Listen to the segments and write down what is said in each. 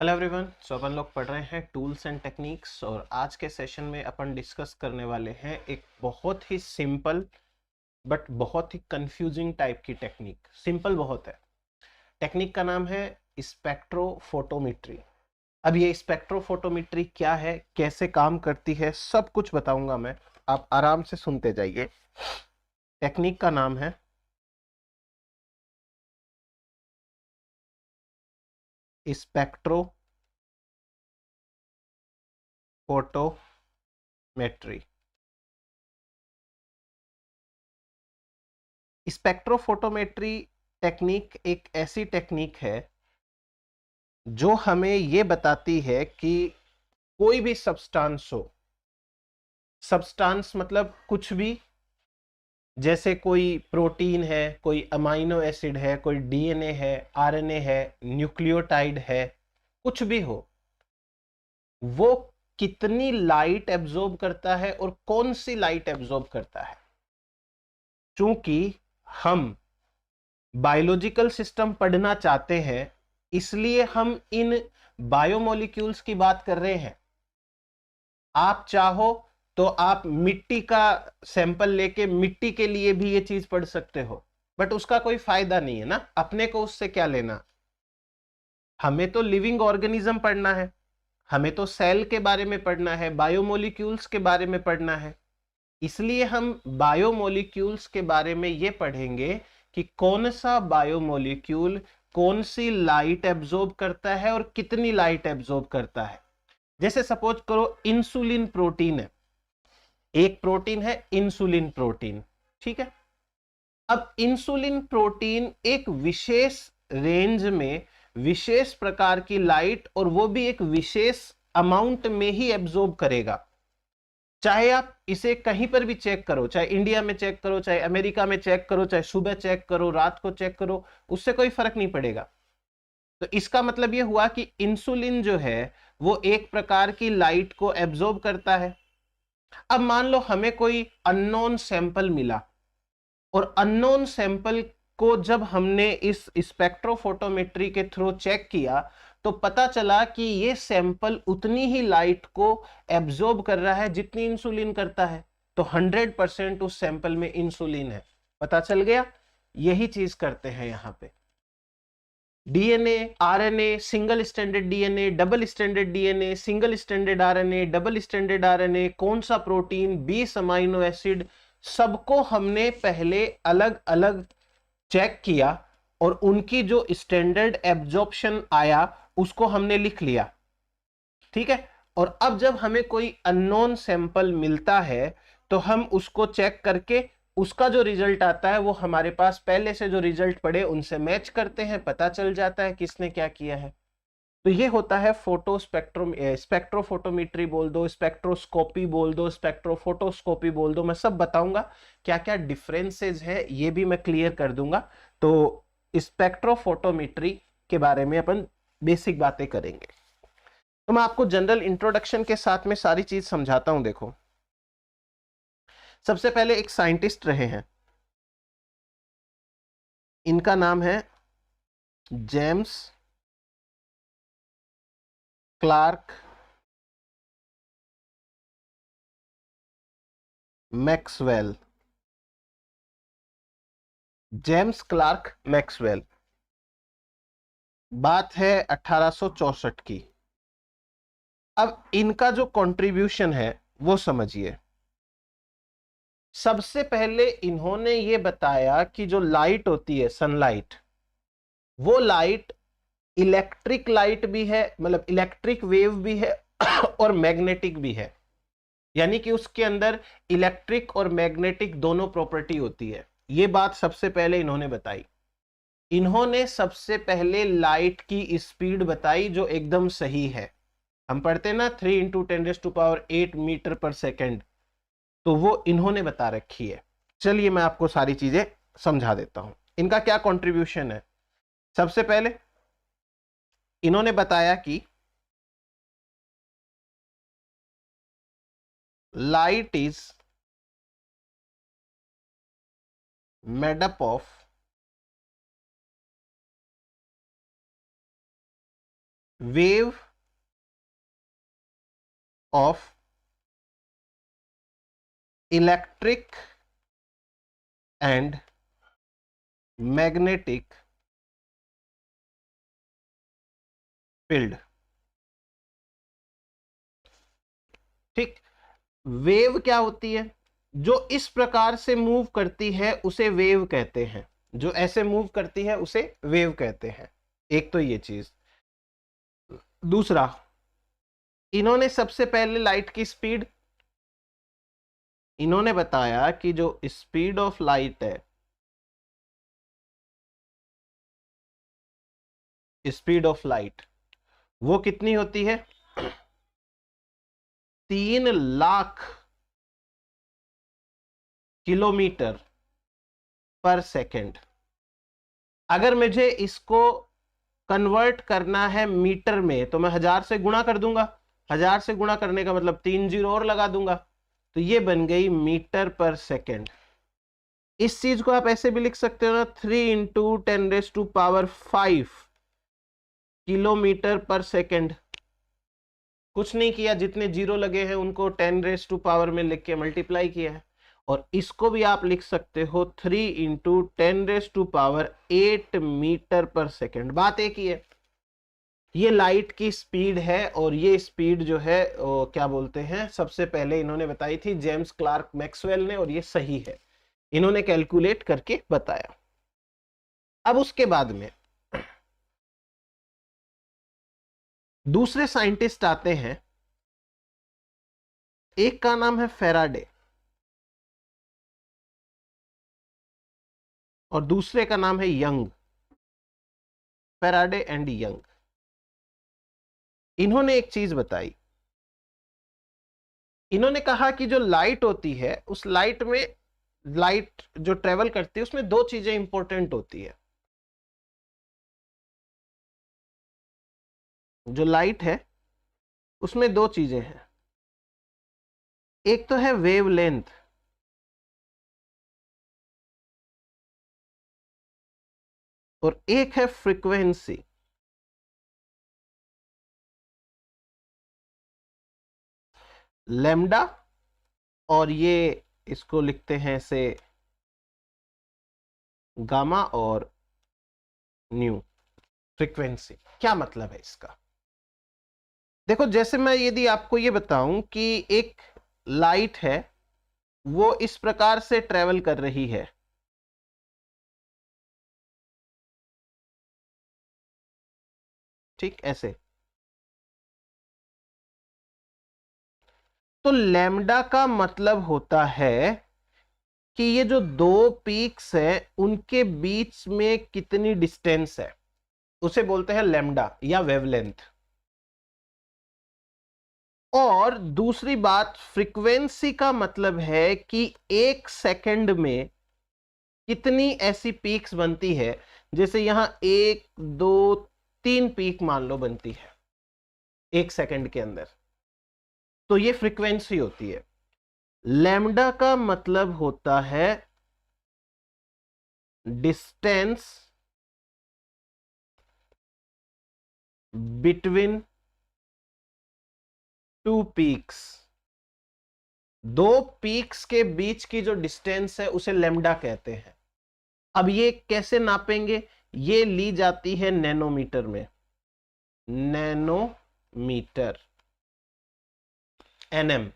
Hello everyone. सो अपन लोग पढ़ रहे हैं टूल्स एंड टेक्निक्स और आज के सेशन में अपन डिस्कस करने वाले हैं एक बहुत ही सिंपल बट बहुत ही कंफ्यूजिंग टाइप की टेक्निक। सिंपल बहुत है। टेक्निक का नाम है स्पेक्ट्रोफोटोमेट्री। अब ये स्पेक्ट्रोफोटोमेट्री क्या है, कैसे काम करती है, सब कुछ बताऊंगा मैं। आप आराम से सुनते जाइए। टेक्निक का नाम है स्पेक्ट्रोफोटोमेट्री। स्पेक्ट्रोफोटोमेट्री टेक्निक एक ऐसी टेक्निक है जो हमें ये बताती है कि कोई भी सब्सटेंस हो, सब्सटेंस मतलब कुछ भी, जैसे कोई प्रोटीन है, कोई अमाइनो एसिड है, कोई डीएनए है, आरएनए है, न्यूक्लियोटाइड है, कुछ भी हो, वो कितनी लाइट एब्जॉर्ब करता है और कौन सी लाइट एब्जॉर्ब करता है। चूंकि हम बायोलॉजिकल सिस्टम पढ़ना चाहते हैं, इसलिए हम इन बायोमोलिक्यूल्स की बात कर रहे हैं। आप चाहो तो आप मिट्टी का सैंपल लेके मिट्टी के लिए भी ये चीज पढ़ सकते हो, बट उसका कोई फायदा नहीं है ना। अपने को उससे क्या लेना। हमें तो लिविंग ऑर्गेनिज्म पढ़ना है, हमें तो सेल के बारे में पढ़ना है, बायोमोलिक्यूल्स के बारे में पढ़ना है। इसलिए हम बायोमोलिक्यूल्स के बारे में ये पढ़ेंगे कि कौन सा बायोमोलिक्यूल कौन सी लाइट एब्जॉर्ब करता है और कितनी लाइट एब्जॉर्ब करता है। जैसे सपोज करो इंसुलिन प्रोटीन है, एक प्रोटीन है इंसुलिन प्रोटीन, ठीक है। अब इंसुलिन प्रोटीन एक विशेष रेंज में विशेष प्रकार की लाइट और वो भी एक विशेष अमाउंट में ही एब्जॉर्ब करेगा। चाहे आप इसे कहीं पर भी चेक करो, चाहे इंडिया में चेक करो, चाहे अमेरिका में चेक करो, चाहे सुबह चेक करो, रात को चेक करो, उससे कोई फर्क नहीं पड़ेगा। तो इसका मतलब यह हुआ कि इंसुलिन जो है वो एक प्रकार की लाइट को एब्जॉर्ब करता है। अब मान लो हमें कोई अननोन सैंपल मिला और अननोन सैंपल को जब हमने इस स्पेक्ट्रोफोटोमेट्री के थ्रू चेक किया तो पता चला कि ये सैंपल उतनी ही लाइट को एब्जॉर्ब कर रहा है जितनी इंसुलिन करता है। तो 100% उस सैंपल में इंसुलिन है। पता चल गया। यही चीज करते हैं यहां पे। DNA, RNA, single standard DNA, double standard DNA, single standard RNA, double standard RNA, कौन सा प्रोटीन, 20 अमाइनो एसिड, सबको हमने पहले अलग अलग चेक किया और उनकी जो स्टैंडर्ड एब्जॉर्प्शन आया उसको हमने लिख लिया, ठीक है। और अब जब हमें कोई अननोन सैंपल मिलता है तो हम उसको चेक करके उसका जो रिजल्ट आता है वो हमारे पास पहले से जो रिजल्ट पड़े उनसे मैच करते हैं, पता चल जाता है किसने क्या किया है। तो ये होता है फोटो स्पेक्ट्रोम स्पेक्ट्रोफोटोमेट्री बोल दो, स्पेक्ट्रोस्कोपी बोल दो, स्पेक्ट्रोफोटोस्कोपी बोल दो, मैं सब बताऊंगा क्या क्या डिफरेंसेस है, ये भी मैं क्लियर कर दूंगा। तो स्पेक्ट्रोफोटोमेट्री के बारे में अपन बेसिक बातें करेंगे। तो मैं आपको जनरल इंट्रोडक्शन के साथ में सारी चीज समझाता हूं। देखो, सबसे पहले एक साइंटिस्ट रहे हैं, इनका नाम है James Clerk Maxwell. James Clerk Maxwell. बात है 1864 की। अब इनका जो कंट्रीब्यूशन है वो समझिए। सबसे पहले इन्होंने ये बताया कि जो लाइट होती है सनलाइट, वो लाइट इलेक्ट्रिक लाइट भी है, मतलब इलेक्ट्रिक वेव भी है और मैग्नेटिक भी है। यानी कि उसके अंदर इलेक्ट्रिक और मैग्नेटिक दोनों प्रॉपर्टी होती है। ये बात सबसे पहले इन्होंने बताई। इन्होंने सबसे पहले लाइट की स्पीड बताई जो एकदम सही है। हम पढ़ते हैं ना 3 × 10⁸ मीटर पर सेकेंड, तो वो इन्होंने बता रखी है। चलिए मैं आपको सारी चीजें समझा देता हूं। इनका क्या कंट्रीब्यूशन है। सबसे पहले इन्होंने बताया कि light is made up of wave of electric and magnetic field. ठीक, वेव क्या होती है? जो इस प्रकार से मूव करती है उसे वेव कहते हैं, जो ऐसे मूव करती है उसे वेव कहते हैं। एक तो ये चीज। दूसरा, इन्होंने सबसे पहले लाइट की स्पीड, इन्होंने बताया कि जो स्पीड ऑफ लाइट है, स्पीड ऑफ लाइट वो कितनी होती है? 3,00,000 किलोमीटर पर सेकेंड। अगर मुझे इसको कन्वर्ट करना है मीटर में तो मैं 1000 से गुणा कर दूंगा। 1000 से गुणा करने का मतलब 3 जीरो और लगा दूंगा, तो ये बन गई मीटर पर सेकेंड। इस चीज को आप ऐसे भी लिख सकते हो ना, 3 × 10⁵ किलोमीटर पर सेकेंड। कुछ नहीं किया, जितने जीरो लगे हैं उनको 10⁻⁴ में लिख के मल्टीप्लाई किया है। और इसको भी आप लिख सकते हो 3 × 10⁸ मीटर पर सेकेंड। बात एक ही है, ये लाइट की स्पीड है और ये स्पीड जो है क्या बोलते हैं, सबसे पहले इन्होंने बताई थी जेम्स क्लार्क मैक्सवेल ने, और ये सही है, इन्होंने कैलकुलेट करके बताया। अब उसके बाद में दूसरे साइंटिस्ट आते हैं, एक का नाम है फैराडे और दूसरे का नाम है यंग। फैराडे एंड यंग, इन्होंने एक चीज बताई। इन्होंने कहा कि जो लाइट होती है, उस लाइट में, लाइट जो ट्रेवल करती है उसमें दो चीजें इंपॉर्टेंट होती है। जो लाइट है उसमें दो चीजें हैं, एक तो है वेवलेंथ, और एक है फ्रीक्वेंसी। लैम्डा, और ये इसको लिखते हैं ऐसे गामा और न्यू। फ्रीक्वेंसी क्या मतलब है इसका? देखो, जैसे मैं यदि आपको ये बताऊं कि एक लाइट है, वो इस प्रकार से ट्रेवल कर रही है, ठीक ऐसे, तो लैम्डा का मतलब होता है कि ये जो दो पीक्स है उनके बीच में कितनी डिस्टेंस है, उसे बोलते हैं लैम्डा या वेवलेंथ। और दूसरी बात, फ्रीक्वेंसी का मतलब है कि एक सेकंड में कितनी ऐसी पीक्स बनती है। जैसे यहां 1 2 3 पीक मान लो बनती है एक सेकंड के अंदर, तो ये फ्रीक्वेंसी होती है। लैम्डा का मतलब होता है डिस्टेंस बिटवीन टू पीक्स। दो पीक्स के बीच की जो डिस्टेंस है उसे लैम्डा कहते हैं। अब ये कैसे नापेंगे? ये ली जाती है नैनोमीटर में, नैनोमीटर, एनएम।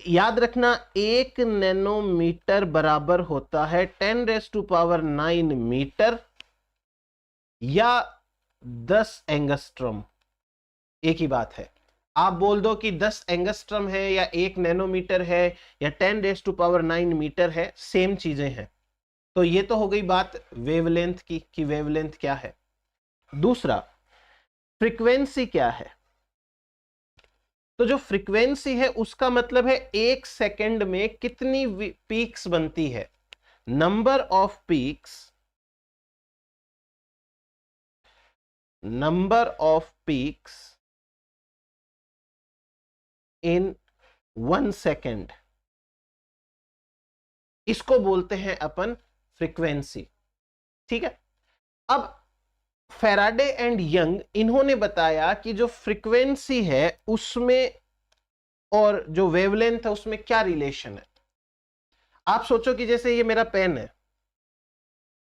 याद रखना, 1 नैनोमीटर बराबर होता है 10⁹ मीटर या 10 एंगस्ट्रॉम। एक ही बात है, आप बोल दो कि 10 एंगस्ट्रॉम है या 1 नैनोमीटर है या 10⁹ मीटर है, सेम चीजें हैं। तो ये तो हो गई बात वेवलेंथ की, कि वेवलेंथ क्या है। दूसरा, फ्रीक्वेंसी क्या है? तो जो फ्रीक्वेंसी है उसका मतलब है एक सेकंड में कितनी पीक्स बनती है, number of peaks, number of peaks in 1 second, इसको बोलते हैं अपन फ्रीक्वेंसी। ठीक है, अब फैराडे एंड यंग इन्होंने बताया कि जो फ्रीक्वेंसी है उसमें और जो वेवलेंथ है उसमें क्या रिलेशन है। आप सोचो कि जैसे ये मेरा पेन है,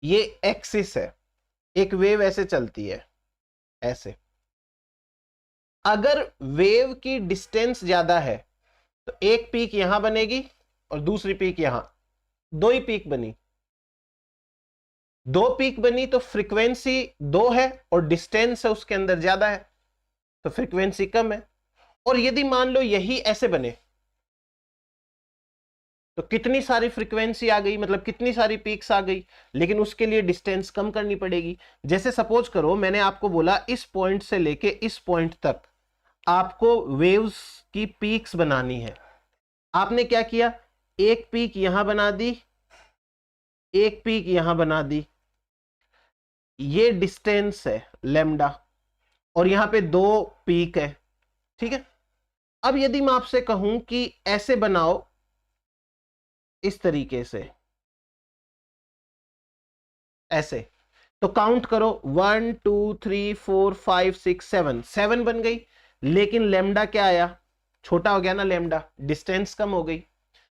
ये एक्सिस है, एक वेव ऐसे चलती है ऐसे। अगर वेव की डिस्टेंस ज्यादा है तो एक पीक यहां बनेगी और दूसरी पीक यहां, दो ही पीक बनी। दो पीक बनी तो फ्रीक्वेंसी दो है और डिस्टेंस है उसके अंदर ज्यादा है तो फ्रीक्वेंसी कम है। और यदि मान लो यही ऐसे बने तो कितनी सारी फ्रीक्वेंसी आ गई, मतलब कितनी सारी पीक्स आ गई, लेकिन उसके लिए डिस्टेंस कम करनी पड़ेगी। जैसे सपोज करो मैंने आपको बोला इस पॉइंट से लेके इस पॉइंट तक आपको वेव्स की पीक्स बनानी है। आपने क्या किया, एक पीक यहां बना दी, एक पीक यहां बना दी, ये डिस्टेंस है लेमडा, और यहां पे दो पीक है, ठीक है। अब यदि मैं आपसे कहूं कि ऐसे बनाओ इस तरीके से, ऐसे, तो काउंट करो 1 2 3 4 5 6 7, 7 बन गई, लेकिन लेमडा क्या आया, छोटा हो गया ना लेमडा, डिस्टेंस कम हो गई।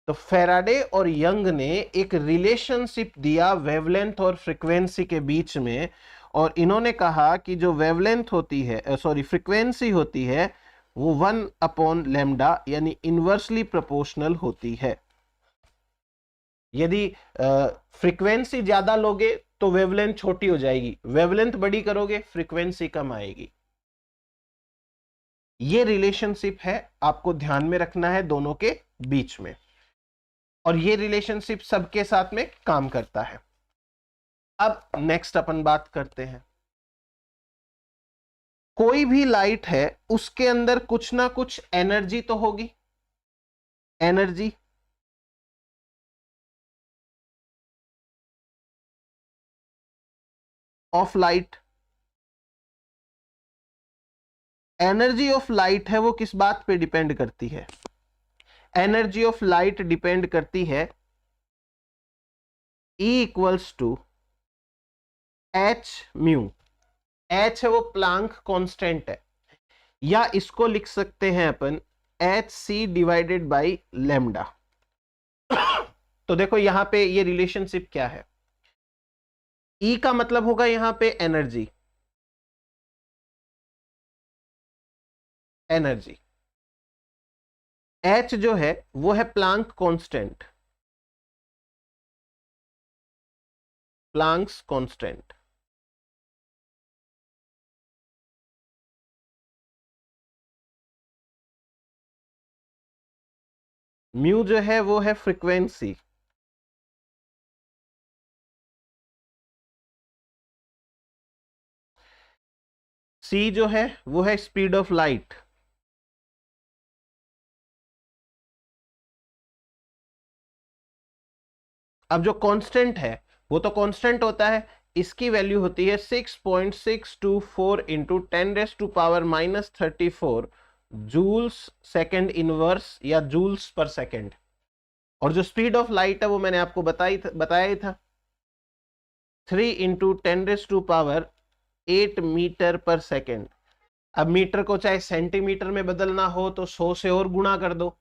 तो फैराडे और यंग ने एक रिलेशनशिप दिया वेवलेंथ और फ्रीक्वेंसी के बीच में, और इन्होंने कहा कि जो वेवलेंथ होती है, सॉरी फ्रीक्वेंसी होती है, वो 1/λ यानी इनवर्सली प्रोपोर्शनल होती है। यदि फ्रीक्वेंसी ज्यादा लोगे तो वेवलेंथ छोटी हो जाएगी, वेवलेंथ बड़ी करोगे फ्रीक्वेंसी कम आएगी। ये रिलेशनशिप है, आपको ध्यान में रखना है दोनों के बीच में, और ये रिलेशनशिप सबके साथ में काम करता है। अब नेक्स्ट अपन बात करते हैं, कोई भी लाइट है उसके अंदर कुछ ना कुछ एनर्जी तो होगी, energy of light. Energy of light है वो किस बात पे डिपेंड करती है, एनर्जी ऑफ लाइट डिपेंड करती है E equals to h mu. H है वो प्लांक कांस्टेंट है, या इसको लिख सकते हैं अपन H C divided by lambda. तो देखो यहां पे ये रिलेशनशिप क्या है, E का मतलब होगा यहां पे एनर्जी, एनर्जी, H जो है वो है Planck constant, Planck's constant. Mu जो है वो है फ्रीक्वेंसी, C जो है वो है स्पीड ऑफ लाइट, अब जो कांस्टेंट है वो तो कांस्टेंट होता है, इसकी वैल्यू होती है 6.624 इंटू 10⁻⁻34 जूल्स सेकेंड इनवर्स या जूल्स पर सेकेंड। और जो स्पीड ऑफ लाइट है वो मैंने आपको बताया ही था, 3 इंटू 10⁻8 मीटर पर सेकेंड। अब मीटर को चाहे सेंटीमीटर में बदलना हो तो 100 से और गुणा कर दो,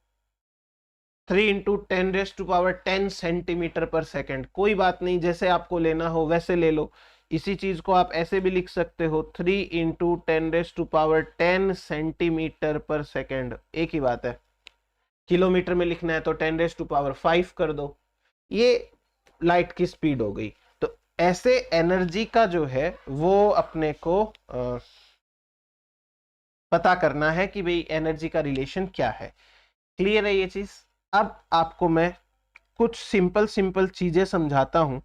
3 इंटू 10⁻10 सेंटीमीटर पर सेकेंड। कोई बात नहीं, जैसे आपको लेना हो वैसे ले लो। इसी चीज को आप ऐसे भी लिख सकते हो, 3 इंटू 10⁻10 सेंटीमीटर पर सेकेंड, एक ही बात है। किलोमीटर में लिखना है तो 10⁵ कर दो, ये लाइट की स्पीड हो गई। तो ऐसे एनर्जी का जो है वो अपने को पता करना है कि भाई एनर्जी का रिलेशन क्या है। क्लियर है ये चीज। अब आपको मैं कुछ सिंपल सिंपल चीजें समझाता हूं,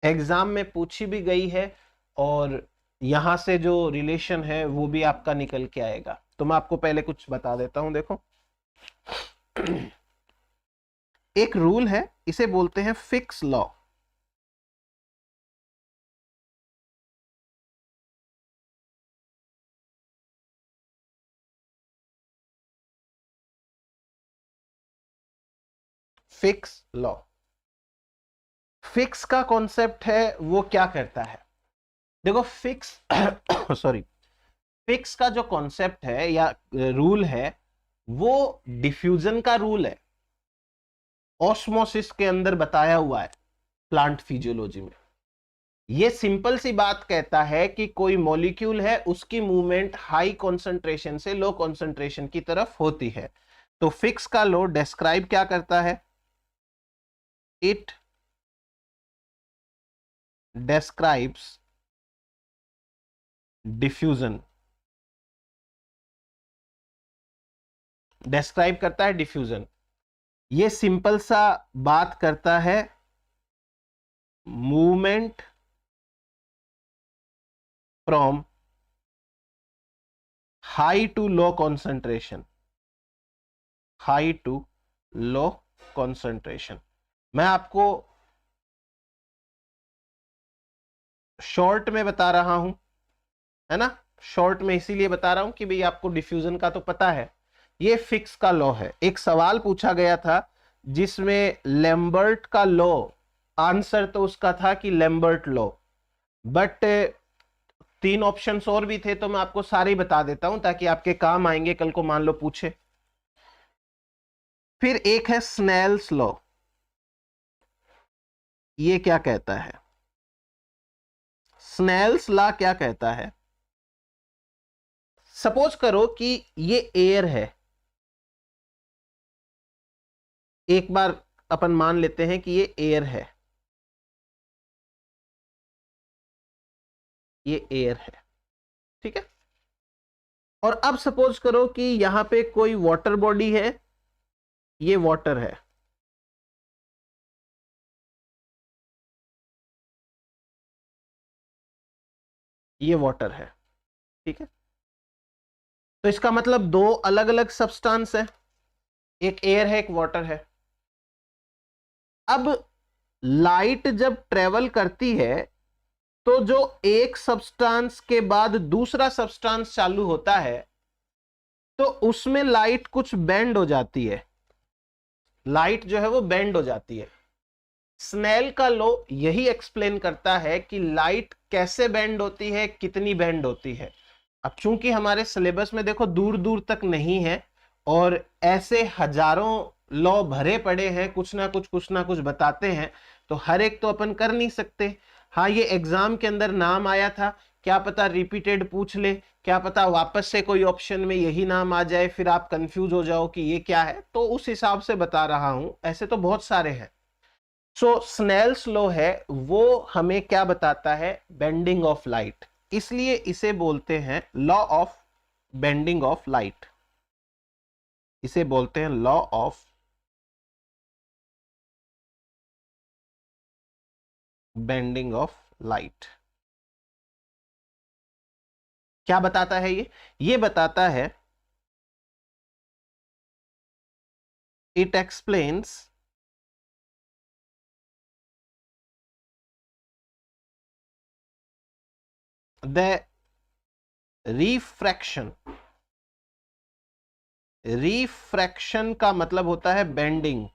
एग्जाम में पूछी भी गई है, और यहां से जो रिलेशन है वो भी आपका निकल के आएगा। तो मैं आपको पहले कुछ बता देता हूं, देखो एक रूल है, इसे बोलते हैं fix law. Fix law, fix का कॉन्सेप्ट है वो क्या करता है, देखो फिक्स सॉरी, फिक्स का जो कॉन्सेप्ट है या रूल है वो डिफ्यूजन का रूल है, ऑस्मोसिस के अंदर बताया हुआ है प्लांट फिजियोलॉजी में। ये सिंपल सी बात कहता है कि कोई मॉलिक्यूल है, उसकी मूवमेंट हाई कॉन्सेंट्रेशन से लो कॉन्सेंट्रेशन की तरफ होती है। तो फिक्स का लॉ डिस्क्राइब क्या करता है? इट describes डिफ्यूजन, डिस्क्राइब करता है डिफ्यूजन। ये सिंपल सा बात करता है movement from high to low concentration, high to low concentration. मैं आपको शॉर्ट में बता रहा हूं, है ना, शॉर्ट में इसीलिए बता रहा हूं कि भाई आपको डिफ्यूजन का तो पता है। ये फिक्स का लॉ है। एक सवाल पूछा गया था जिसमें लैम्बर्ट का लॉ, आंसर तो उसका था कि लैम्बर्ट लॉ, बट 3 ऑप्शंस और भी थे, तो मैं आपको सारे ही बता देता हूं ताकि आपके काम आएंगे कल को, मान लो पूछे। फिर एक है स्नेल्स लॉ। ये क्या कहता है? स्नेल्स लॉ क्या कहता है? सपोज करो कि ये एयर है, एक बार अपन मान लेते हैं कि ये एयर है, ये एयर है, ठीक है। और अब सपोज करो कि यहां पे कोई वाटर बॉडी है, ये वाटर है, ये वाटर है, ठीक है। तो इसका मतलब 2 अलग अलग सब्सटेंस है, एक एयर है एक वाटर है। अब लाइट जब ट्रेवल करती है तो जो एक सब्सटेंस के बाद दूसरा सब्सटेंस चालू होता है तो उसमें लाइट कुछ बेंड हो जाती है, लाइट जो है वो बेंड हो जाती है। स्नेल का लॉ यही एक्सप्लेन करता है कि लाइट कैसे बेंड होती है, कितनी बेंड होती है। अब चूंकि हमारे सिलेबस में देखो दूर दूर तक नहीं है और ऐसे हजारों लॉ भरे पड़े हैं, कुछ ना कुछ बताते हैं, तो हर एक तो अपन कर नहीं सकते। हाँ, ये एग्जाम के अंदर नाम आया था, क्या पता रिपीटेड पूछ ले, क्या पता वापस से कोई ऑप्शन में यही नाम आ जाए, फिर आप कंफ्यूज हो जाओ कि ये क्या है, तो उस हिसाब से बता रहा हूं। ऐसे तो बहुत सारे हैं। सो स्नेल्स लॉ है वो हमें क्या बताता है? बेंडिंग ऑफ लाइट, इसलिए इसे बोलते हैं law of bending of light, इसे बोलते हैं law of bending of light. क्या बताता है ये बताता है it explains the refraction, refraction का मतलब होता है bending,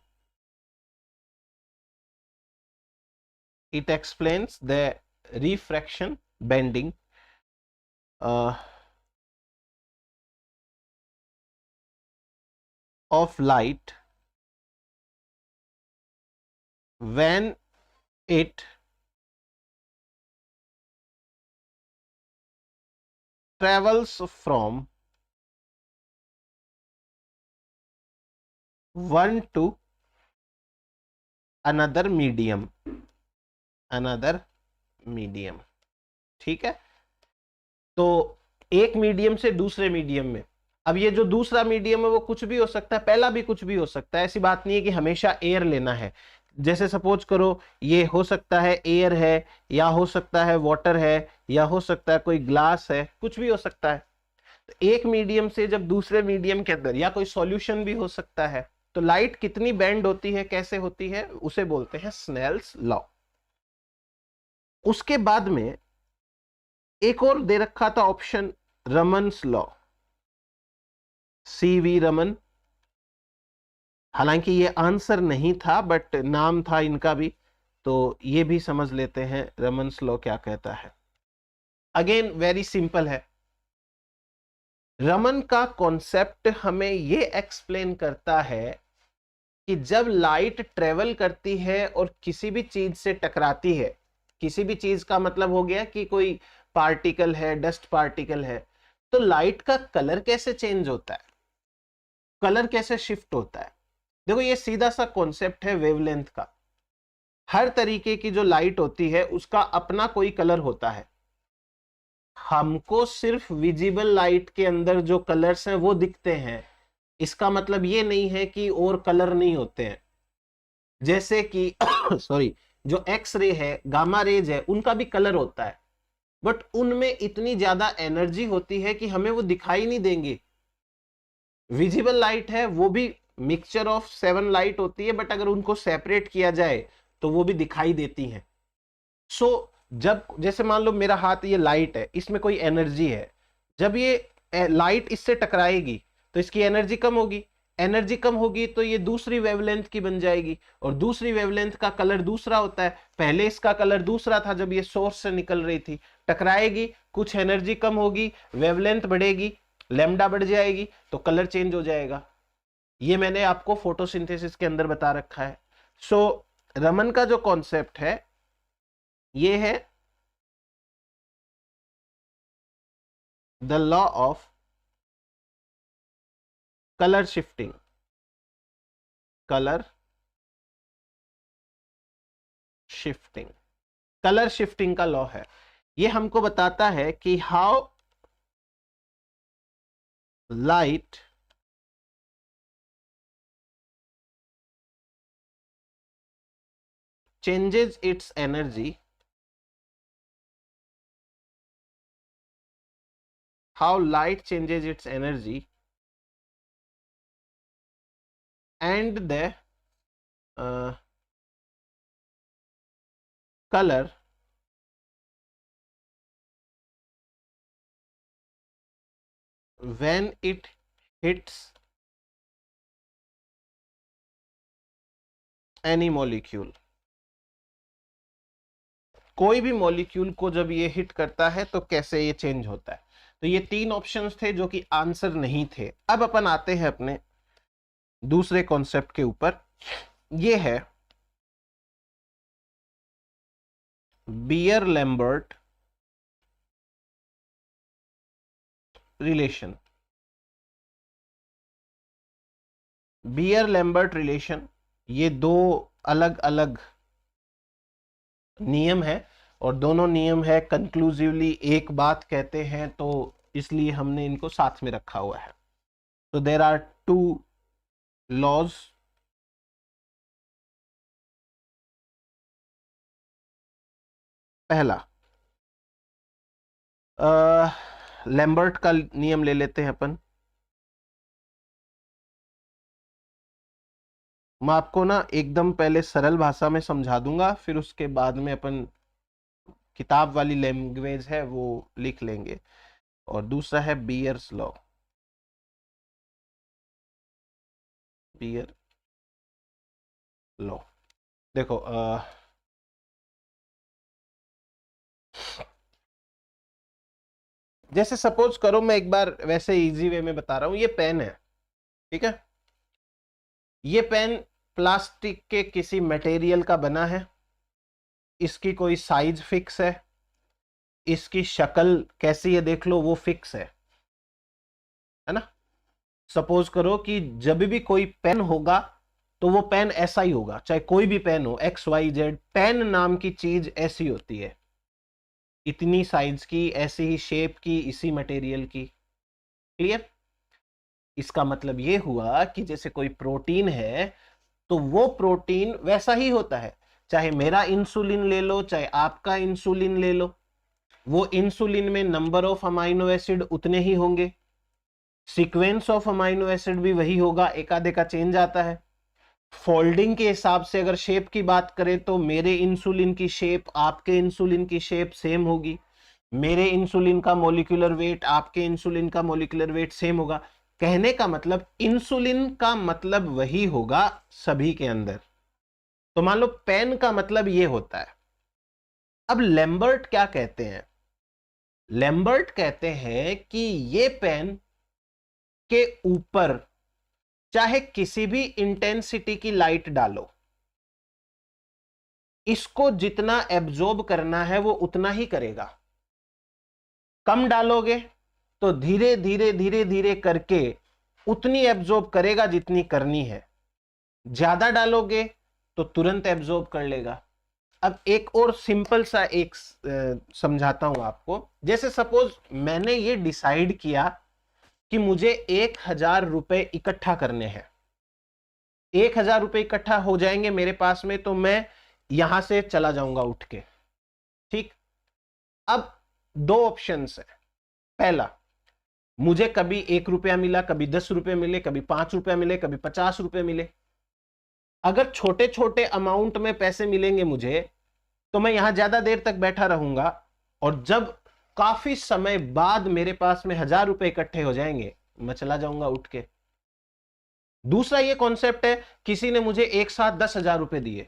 it explains the refraction bending of light when it travels from one to another medium, another medium, ठीक है। तो एक मीडियम से दूसरे मीडियम में, अब ये जो दूसरा मीडियम है वो कुछ भी हो सकता है, पहला भी कुछ भी हो सकता है, ऐसी बात नहीं है कि हमेशा एयर लेना है। जैसे सपोज करो ये हो सकता है एयर है, या हो सकता है वाटर है, या हो सकता है कोई ग्लास है, कुछ भी हो सकता है। तो एक मीडियम से जब दूसरे मीडियम के अंदर, या कोई सॉल्यूशन भी हो सकता है, तो लाइट कितनी बेंड होती है, कैसे होती है, उसे बोलते हैं स्नेल्स लॉ। उसके बाद में एक और दे रखा था ऑप्शन, रमन्स लॉ, CV रमन। हालांकि ये आंसर नहीं था बट नाम था इनका भी, तो ये भी समझ लेते हैं रमन्स लॉ क्या कहता है। अगेन वेरी सिंपल है। रमन का कॉन्सेप्ट हमें ये एक्सप्लेन करता है कि जब लाइट ट्रेवल करती है और किसी भी चीज से टकराती है, किसी भी चीज का मतलब हो गया कि कोई पार्टिकल है, डस्ट पार्टिकल है, तो लाइट का कलर कैसे चेंज होता है, कलर कैसे शिफ्ट होता है। देखो ये सीधा सा कॉन्सेप्ट है वेवलेंथ का। हर तरीके की जो लाइट होती है उसका अपना कोई कलर होता है। हमको सिर्फ विजिबल लाइट के अंदर जो कलर्स हैं वो दिखते हैं, इसका मतलब ये नहीं है कि और कलर नहीं होते हैं। जैसे कि सॉरी, जो एक्स रे है, गामा रेज है, उनका भी कलर होता है, बट उनमें इतनी ज्यादा एनर्जी होती है कि हमें वो दिखाई नहीं देंगे। विजिबल लाइट है वो भी मिक्सचर ऑफ 7 लाइट होती है, बट अगर उनको सेपरेट किया जाए तो वो भी दिखाई देती हैं। सो जब जैसे मान लो मेरा हाथ ये लाइट है, इसमें कोई एनर्जी है, जब ये लाइट इससे टकराएगी तो इसकी एनर्जी कम होगी, एनर्जी कम होगी तो ये दूसरी वेवलेंथ की बन जाएगी, और दूसरी वेवलेंथ का कलर दूसरा होता है। पहले इसका कलर दूसरा था जब ये सोर्स से निकल रही थी, टकराएगी, कुछ एनर्जी कम होगी, वेवलेंथ बढ़ेगी, लैम्डा बढ़ जाएगी, तो कलर चेंज हो जाएगा। ये मैंने आपको फोटोसिंथेसिस के अंदर बता रखा है। सो रमन का जो कॉन्सेप्ट है ये है the law of colour shifting, colour shifting, colour shifting का लॉ है। ये हमको बताता है कि how light changes its energy, how light changes its energy and the color when it hits any molecule। कोई भी मॉलिक्यूल को जब ये हिट करता है तो कैसे ये चेंज होता है। तो ये 3 ऑप्शंस थे जो कि आंसर नहीं थे। अब अपन आते हैं अपने दूसरे कॉन्सेप्ट के ऊपर। ये है Beer Lambert relation. Beer Lambert relation, ये दो अलग अलग नियम है, और दोनों नियम है कंक्लूसिवली एक बात कहते हैं, तो इसलिए हमने इनको साथ में रखा हुआ है। तो देयर आर 2 लॉज। पहला लैम्बर्ट का नियम ले लेते हैं अपन। मैं आपको ना एकदम पहले सरल भाषा में समझा दूंगा, फिर उसके बाद में अपन किताब वाली लैंग्वेज है वो लिख लेंगे। और दूसरा है बियर्स लॉ। बियर लॉ, देखो जैसे सपोज करो, मैं एक बार वैसे इजी वे में बता रहा हूं। ये पेन है, ठीक है, ये पेन प्लास्टिक के किसी मटेरियल का बना है, इसकी कोई साइज फिक्स है, इसकी शक्ल कैसी है देख लो वो फिक्स है ना। सपोज करो कि जब भी कोई पेन होगा तो वो पेन ऐसा ही होगा, चाहे कोई भी पेन हो, XYZ, पेन नाम की चीज ऐसी होती है, इतनी साइज की, ऐसी ही शेप की, इसी मटेरियल की। क्लियर? इसका मतलब ये हुआ कि जैसे कोई प्रोटीन है तो वो प्रोटीन वैसा ही होता है, चाहे मेरा इंसुलिन ले लो, चाहे आपका इंसुलिन ले लो, वो इंसुलिन में नंबर ऑफ अमाइनो एसिड उतने ही होंगे, सीक्वेंस ऑफ अमाइनो एसिड भी वही होगा, एक आधे का चेंज आता है। फोल्डिंग के हिसाब से अगर शेप की बात करें तो मेरे इंसुलिन की शेप आपके इंसुलिन की शेप सेम होगी, मेरे इंसुलिन का मॉलिक्यूलर वेट आपके इंसुलिन का मॉलिक्यूलर वेट सेम होगा। कहने का मतलब इंसुलिन का मतलब वही होगा सभी के अंदर। तो मान लो पेन का मतलब ये होता है। अब लैम्बर्ट क्या कहते हैं? लैम्बर्ट कहते हैं कि ये पेन के ऊपर चाहे किसी भी इंटेंसिटी की लाइट डालो, इसको जितना एब्जॉर्ब करना है वो उतना ही करेगा। कम डालोगे तो धीरे धीरे धीरे धीरे करके उतनी एब्जॉर्ब करेगा जितनी करनी है, ज्यादा डालोगे तो तुरंत एब्जॉर्ब कर लेगा। अब एक और सिंपल सा एक समझाता हूं आपको। जैसे सपोज मैंने ये डिसाइड किया कि मुझे 1000 रुपए इकट्ठा करने हैं, 1000 रुपए इकट्ठा हो जाएंगे मेरे पास में तो मैं यहां से चला जाऊंगा उठ के, ठीक। अब दो ऑप्शंस है। पहला, मुझे कभी 1 रुपया मिला, कभी 10 रुपए मिले, कभी 5 रुपया मिले, कभी 50 रुपए मिले। अगर छोटे छोटे अमाउंट में पैसे मिलेंगे मुझे तो मैं यहां ज्यादा देर तक बैठा रहूंगा, और जब काफी समय बाद मेरे पास में 1000 रुपए इकट्ठे हो जाएंगे मैं चला जाऊंगा उठ के। दूसरा ये कॉन्सेप्ट है, किसी ने मुझे एक साथ 10,000 रुपए दिए,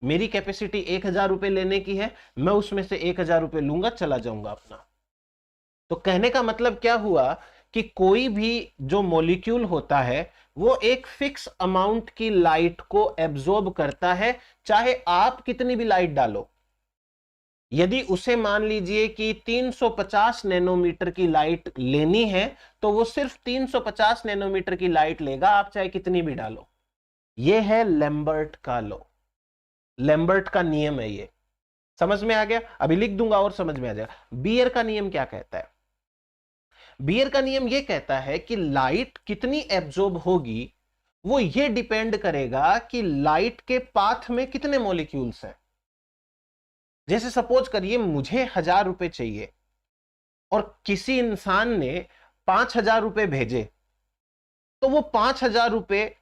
मेरी कैपेसिटी 1000 रुपए लेने की है, मैं उसमें से 1000 रुपए लूंगा, चला जाऊंगा अपना। तो कहने का मतलब क्या हुआ कि कोई भी जो मॉलिक्यूल होता है वो एक फिक्स अमाउंट की लाइट को एब्जॉर्ब करता है, चाहे आप कितनी भी लाइट डालो। यदि उसे मान लीजिए कि 350 नैनोमीटर की लाइट लेनी है तो वो सिर्फ 350 नैनोमीटर की लाइट लेगा, आप चाहे कितनी भी डालो। यह है लैम्बर्ट का लॉ, लैम्बर्ट का नियम है ये। समझ में आ गया? अभी लिख दूंगा और समझ में आ जाएगा। बीयर का नियम क्या कहता है? बीयर का नियम यह कहता है कि लाइट कितनी एब्जॉर्ब होगी वो ये डिपेंड करेगा कि लाइट के पाथ में कितने मॉलिक्यूल्स हैं। जैसे सपोज करिए मुझे 1000 रुपए चाहिए और किसी इंसान ने 5000 रुपए भेजे, तो वो 5000 रुपए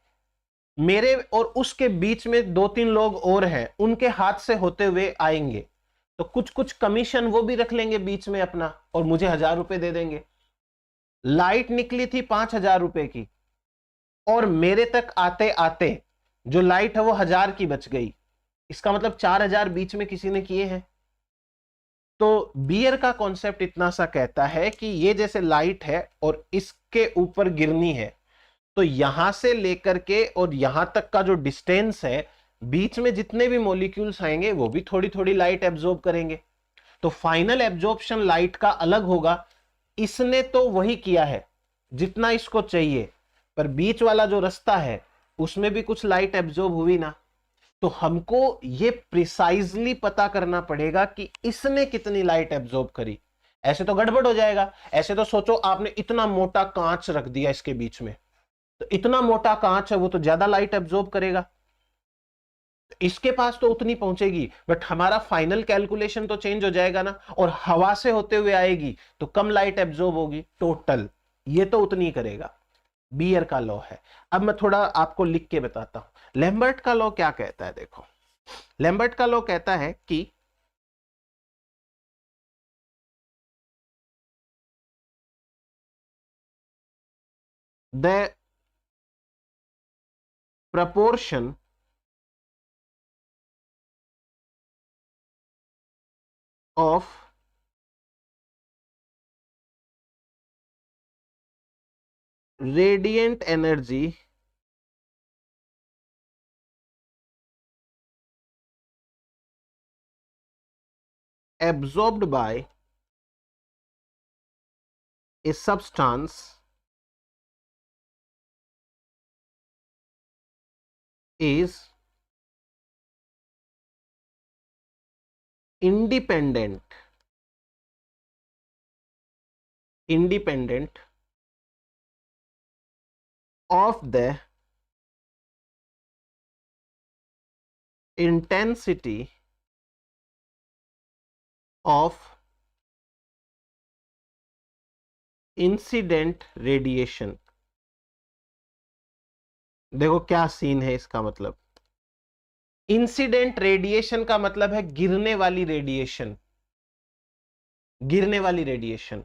मेरे और उसके बीच में 2-3 लोग और हैं, उनके हाथ से होते हुए आएंगे, तो कुछ कुछ कमीशन वो भी रख लेंगे बीच में अपना और मुझे 1000 रुपए दे देंगे। लाइट निकली थी 5000 रुपए की और मेरे तक आते आते जो लाइट है वो 1000 की बच गई, इसका मतलब 4000 बीच में किसी ने किए हैं। तो बीयर का कॉन्सेप्ट इतना सा कहता है कि ये जैसे लाइट है और इसके ऊपर गिरनी है, तो यहां से लेकर के और यहां तक का जो डिस्टेंस है, बीच में जितने भी मॉलिक्यूल्स आएंगे वो भी थोड़ी थोड़ी लाइट एब्जॉर्ब करेंगे, तो फाइनल एब्जॉर्प्शन लाइट का अलग होगा। इसने तो वही किया है जितना इसको चाहिए, पर बीच वाला जो रास्ता है उसमें भी कुछ लाइट एब्जॉर्ब हुई ना, तो हमको ये प्रिसाइजली पता करना पड़ेगा कि इसने कितनी लाइट एब्जॉर्ब करी। ऐसे तो गड़बड़ हो जाएगा। ऐसे तो सोचो आपने इतना मोटा कांच रख दिया इसके बीच में, तो इतना मोटा कांच है वो तो ज्यादा लाइट एब्जॉर्ब करेगा, इसके पास तो उतनी पहुंचेगी, बट हमारा फाइनल कैलकुलेशन तो चेंज हो जाएगा ना, और हवा से होते हुए आएगी तो कम लाइट एब्जॉर्ब होगी टोटल, ये तो उतनी करेगा। बीयर का लॉ है। अब मैं थोड़ा आपको लिख के बताता हूं लैम्बर्ट का लॉ क्या कहता है। देखो, लैम्बर्ट का लॉ कहता है कि the proportion of radiant energy absorbed by a substance is independent of the intensity of incident radiation. देखो क्या सीन है इसका मतलब। इंसिडेंट रेडिएशन का मतलब है गिरने वाली रेडिएशन, गिरने वाली रेडिएशन,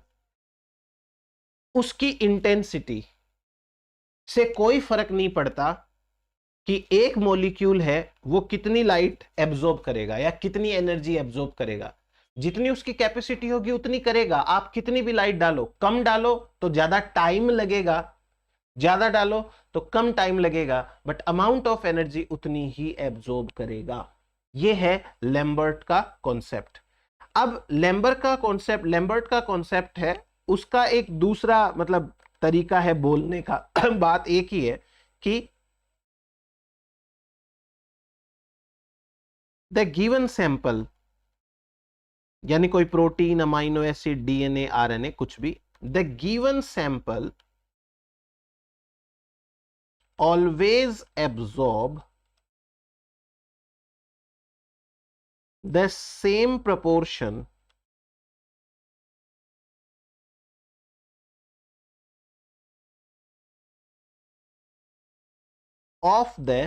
उसकी इंटेंसिटी से कोई फर्क नहीं पड़ता कि एक मॉलिक्यूल है वो कितनी लाइट एब्जॉर्ब करेगा या कितनी एनर्जी एब्जॉर्ब करेगा। जितनी उसकी कैपेसिटी होगी उतनी करेगा। आप कितनी भी लाइट डालो, कम डालो तो ज्यादा टाइम लगेगा, ज्यादा डालो तो कम टाइम लगेगा, बट अमाउंट ऑफ एनर्जी उतनी ही एब्जॉर्ब करेगा। यह है लैम्बर्ट का कॉन्सेप्ट। अब लैम्बर्ट का कॉन्सेप्ट है, उसका एक दूसरा मतलब तरीका है बोलने का बात एक ही है कि द गिवन सैंपल, यानी कोई protein, amino acid, DNA, RNA, कुछ भी, the given sample always absorb the same proportion of the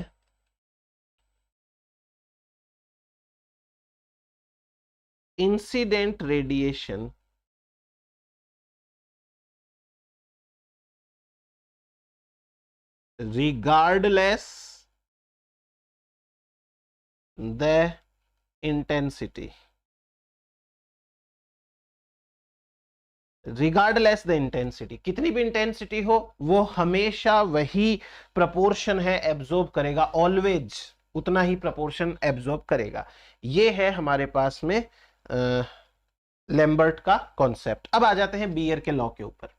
incident radiation regardless the intensity, regardless the intensity, कितनी भी इंटेंसिटी हो वो हमेशा वही प्रपोर्शन है एब्जॉर्ब करेगा, ऑलवेज उतना ही प्रपोर्शन एब्जॉर्ब करेगा। ये है हमारे पास में लैम्बर्ट का कॉन्सेप्ट। अब आ जाते हैं बियर के लॉ के ऊपर।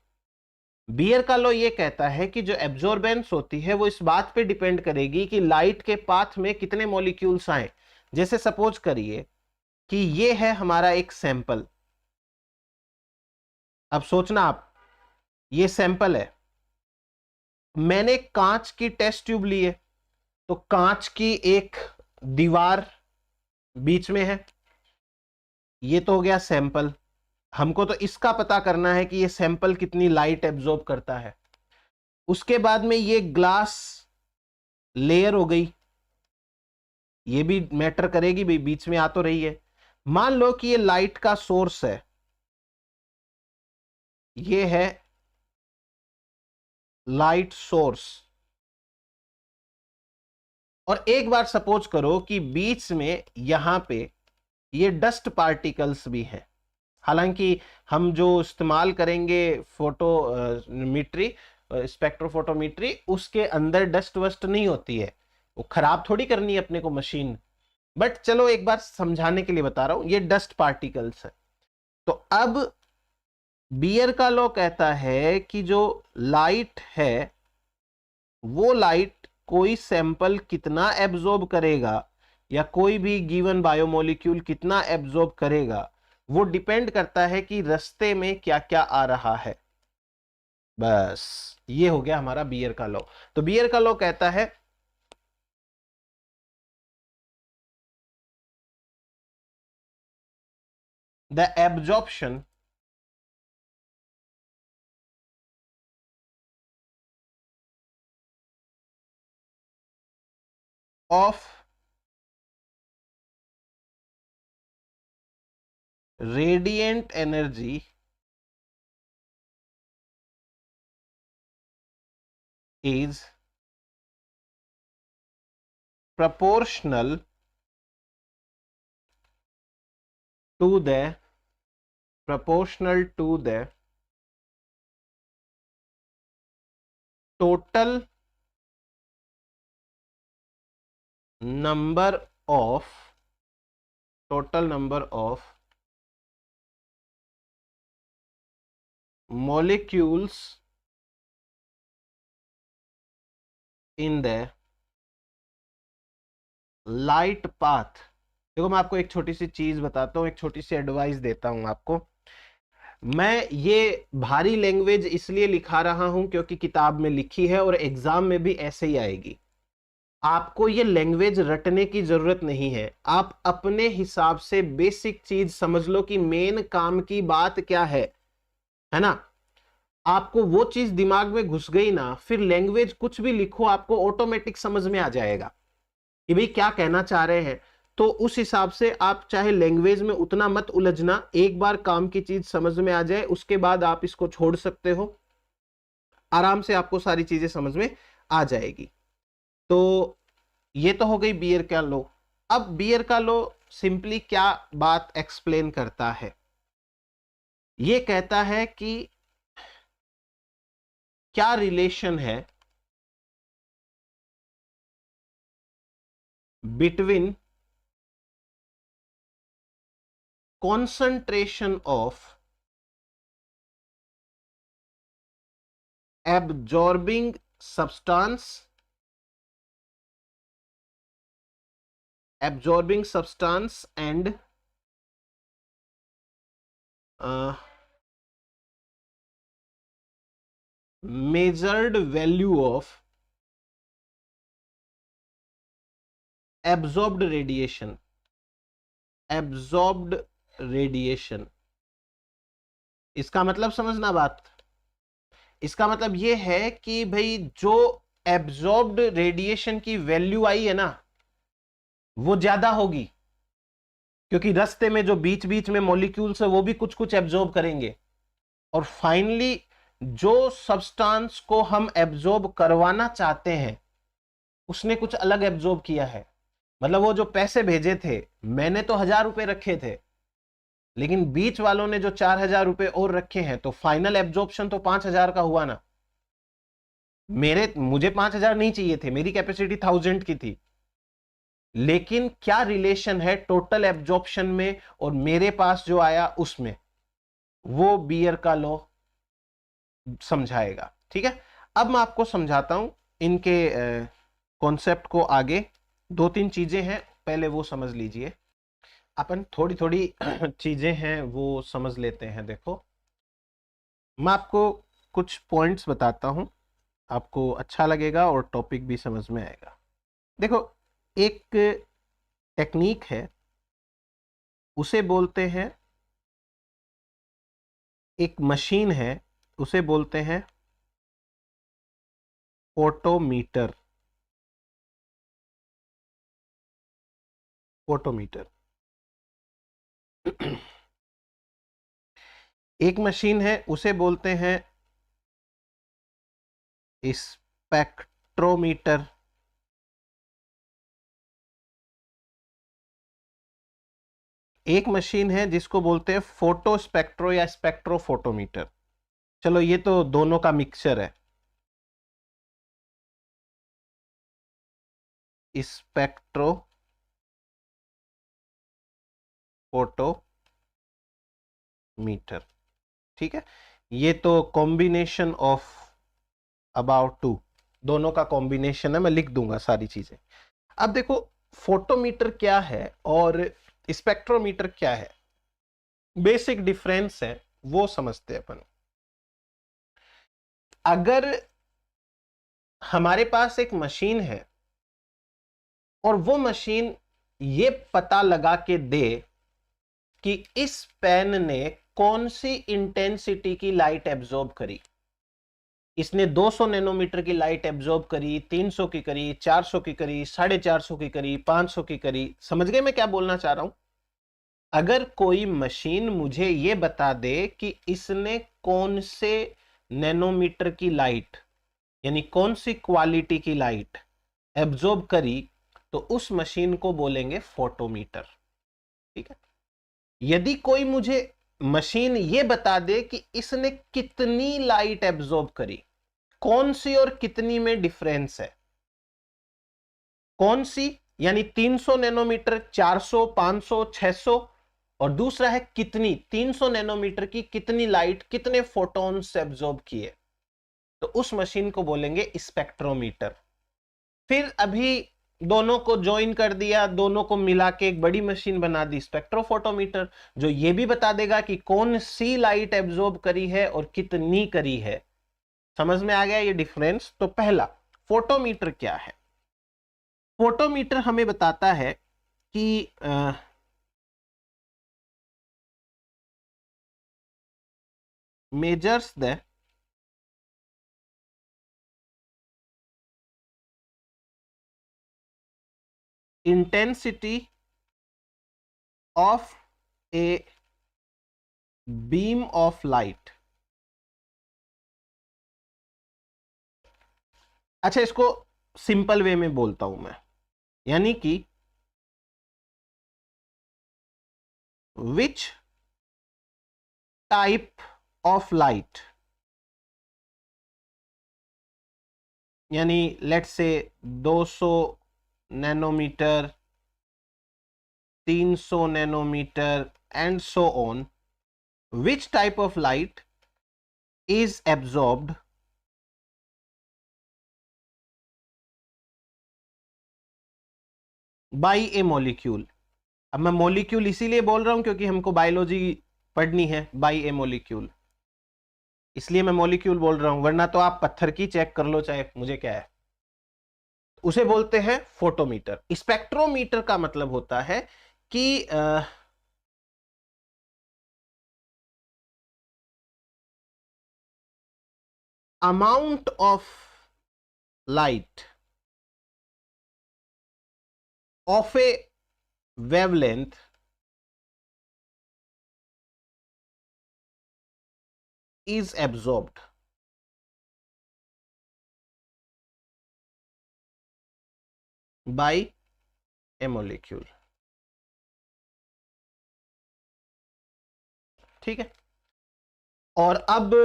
बियर का लॉ ये कहता है कि जो एब्जॉर्बेंस होती है वो इस बात पे डिपेंड करेगी कि लाइट के पाथ में कितने मॉलिक्यूल्स आए। जैसे सपोज करिए कि ये है हमारा एक सैंपल। अब सोचना आप, ये सैंपल है, मैंने कांच की टेस्ट ट्यूब ली है, तो कांच की एक दीवार बीच में है, ये तो हो गया सैंपल। हमको तो इसका पता करना है कि ये सैंपल कितनी लाइट एब्जॉर्ब करता है। उसके बाद में ये ग्लास लेयर हो गई, ये भी मैटर करेगी भाई, बीच में आ तो रही है। मान लो कि ये लाइट का सोर्स है, ये है लाइट सोर्स, और एक बार सपोज करो कि बीच में यहां पे ये डस्ट पार्टिकल्स भी हैं। हालांकि हम जो इस्तेमाल करेंगे फोटोमीट्री, स्पेक्ट्रोफोटोमीट्री, उसके अंदर डस्ट वस्ट नहीं होती है, वो खराब थोड़ी करनी है अपने को मशीन, बट चलो एक बार समझाने के लिए बता रहा हूं, ये डस्ट पार्टिकल्स है। तो अब बियर का लॉ कहता है कि जो लाइट है वो लाइट कोई सैंपल कितना एब्जॉर्ब करेगा या कोई भी गिवन बायोमोलिक्यूल कितना एब्जॉर्ब करेगा, वो डिपेंड करता है कि रास्ते में क्या क्या आ रहा है। बस ये हो गया हमारा बियर का लॉ। तो बियर का लॉ कहता है the absorption of radiant energy is proportional to the total number of molecules in the light path। देखो मैं आपको एक छोटी सी चीज बताता हूं, एक छोटी सी एडवाइस देता हूं आपको। मैं ये भारी लैंग्वेज इसलिए लिखा रहा हूं क्योंकि किताब में लिखी है और एग्जाम में भी ऐसे ही आएगी। आपको ये लैंग्वेज रटने की जरूरत नहीं है, आप अपने हिसाब से बेसिक चीज समझ लो कि मेन काम की बात क्या है ना। आपको वो चीज दिमाग में घुस गई ना, फिर लैंग्वेज कुछ भी लिखो आपको ऑटोमेटिक समझ में आ जाएगा कि भाई क्या कहना चाह रहे हैं। तो उस हिसाब से आप चाहे लैंग्वेज में उतना मत उलझना, एक बार काम की चीज समझ में आ जाए उसके बाद आप इसको छोड़ सकते हो, आराम से आपको सारी चीजें समझ में आ जाएगी। तो ये तो हो गई बियर का लॉ। अब बियर का लॉ सिंपली क्या बात एक्सप्लेन करता है, ये कहता है कि क्या रिलेशन है between concentration of absorbing substance and measured value of absorbed radiation. इसका मतलब समझना बात, इसका मतलब ये है कि भाई जो एब्जॉर्ब्ड रेडिएशन की वैल्यू आई है ना वो ज्यादा होगी, क्योंकि रास्ते में जो बीच बीच में मॉलिक्यूल्स है वो भी कुछ कुछ एब्जॉर्ब करेंगे, और फाइनली जो सब्सटेंस को हम एब्जॉर्ब करवाना चाहते हैं उसने कुछ अलग एब्जॉर्ब किया है। मतलब वो जो पैसे भेजे थे, मैंने तो 1000 रुपए रखे थे, लेकिन बीच वालों ने जो 4000 रुपए और रखे हैं, तो फाइनल एब्जॉर्प्शन तो 5000 का हुआ ना। मुझे 5000 नहीं चाहिए थे, मेरी कैपेसिटी 1000 की थी, लेकिन क्या रिलेशन है टोटल एब्जॉर्प्शन में और मेरे पास जो आया उसमें, वो बियर का लॉ समझाएगा। ठीक है, अब मैं आपको समझाता हूं इनके कॉन्सेप्ट को। आगे 2-3 चीजें हैं, पहले वो समझ लीजिए। अपन थोड़ी थोड़ी चीजें हैं वो समझ लेते हैं। देखो, मैं आपको कुछ पॉइंट्स बताता हूं, आपको अच्छा लगेगा और टॉपिक भी समझ में आएगा। देखो, एक टेक्निक है, उसे बोलते हैं, एक मशीन है, उसे बोलते हैं फोटोमीटर। फोटोमीटर एक मशीन है, उसे बोलते हैं स्पेक्ट्रोमीटर। एक मशीन है जिसको बोलते हैं फोटो स्पेक्ट्रो या स्पेक्ट्रोफोटोमीटर। चलो, ये तो दोनों का मिक्सचर है। स्पेक्ट्रो फोटोमीटर, ठीक है, ये तो कॉम्बिनेशन ऑफ अबाउट टू, दोनों का कॉम्बिनेशन है। मैं लिख दूंगा सारी चीजें। अब देखो, फोटोमीटर क्या है और स्पेक्ट्रोमीटर क्या है, बेसिक डिफरेंस है वो समझते हैं अपन। अगर हमारे पास एक मशीन है और वो मशीन ये पता लगा के दे कि इस पेन ने कौन सी इंटेंसिटी की लाइट एब्जॉर्ब करी, इसने 200 नैनोमीटर की लाइट एब्जॉर्ब करी, 300 की करी, 400 की करी, 450 की करी, 500 की करी, समझ गए मैं क्या बोलना चाह रहा हूं? अगर कोई मशीन मुझे ये बता दे कि इसने कौन से नैनोमीटर की लाइट, यानी कौन सी क्वालिटी की लाइट एब्जॉर्ब करी, तो उस मशीन को बोलेंगे फोटोमीटर। ठीक है, यदि कोई मुझे मशीन ये बता दे कि इसने कितनी लाइट एब्जॉर्ब करी, कौन सी और कितनी में डिफरेंस है, कौन सी, यानी 300 नैनोमीटर, 400, 500, 600, और दूसरा है कितनी, 300 नैनोमीटर की कितनी लाइट, कितने फोटॉन्स एब्जॉर्ब किए, तो उस मशीन को बोलेंगे स्पेक्ट्रोमीटर। फिर अभी दोनों को ज्वाइन कर दिया, दोनों को मिला के एक बड़ी मशीन बना दी स्पेक्ट्रोफोटोमीटर, जो ये भी बता देगा कि कौन सी लाइट एब्जॉर्ब करी है और कितनी करी है। समझ में आ गया ये डिफरेंस? तो पहला, फोटोमीटर क्या है? फोटोमीटर हमें बताता है कि measures the intensity of a beam of light। अच्छा, इसको सिंपल वे में बोलता हूं मैं, यानी कि which type of light, यानी let's say 200 nanometre, 300 nanometre and so on, which type of light is absorbed by a molecule। अब मैं मॉलिक्यूल इसीलिए बोल रहा हूं क्योंकि हमको बायोलॉजी पढ़नी है, बाई ए मॉलिक्यूल, इसलिए मैं मॉलिक्यूल बोल रहा हूं, वरना तो आप पत्थर की चेक कर लो, चाहे मुझे क्या है। उसे बोलते हैं फोटोमीटर। स्पेक्ट्रोमीटर का मतलब होता है कि amount of light of A wavelength is absorbed by a molecule। ठीक है, और अब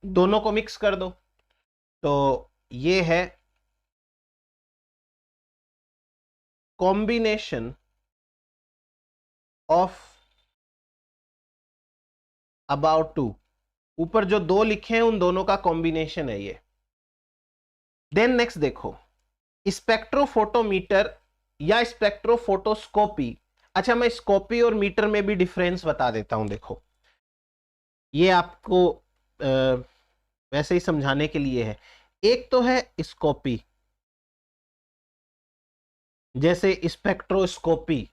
दोनों को मिक्स कर दो, तो ये है कॉम्बिनेशन ऑफ अबाउट टू। ऊपर जो दो लिखे हैं उन दोनों का कॉम्बिनेशन है ये। देन नेक्स्ट देखो, स्पेक्ट्रोफोटोमीटर या स्पेक्ट्रोफोटोस्कोपी। अच्छा, मैं स्कोपी और मीटर में भी डिफरेंस बता देता हूं। देखो, ये आपको वैसे ही समझाने के लिए है। एक तो है स्कोपी, जैसे स्पेक्ट्रोस्कोपी।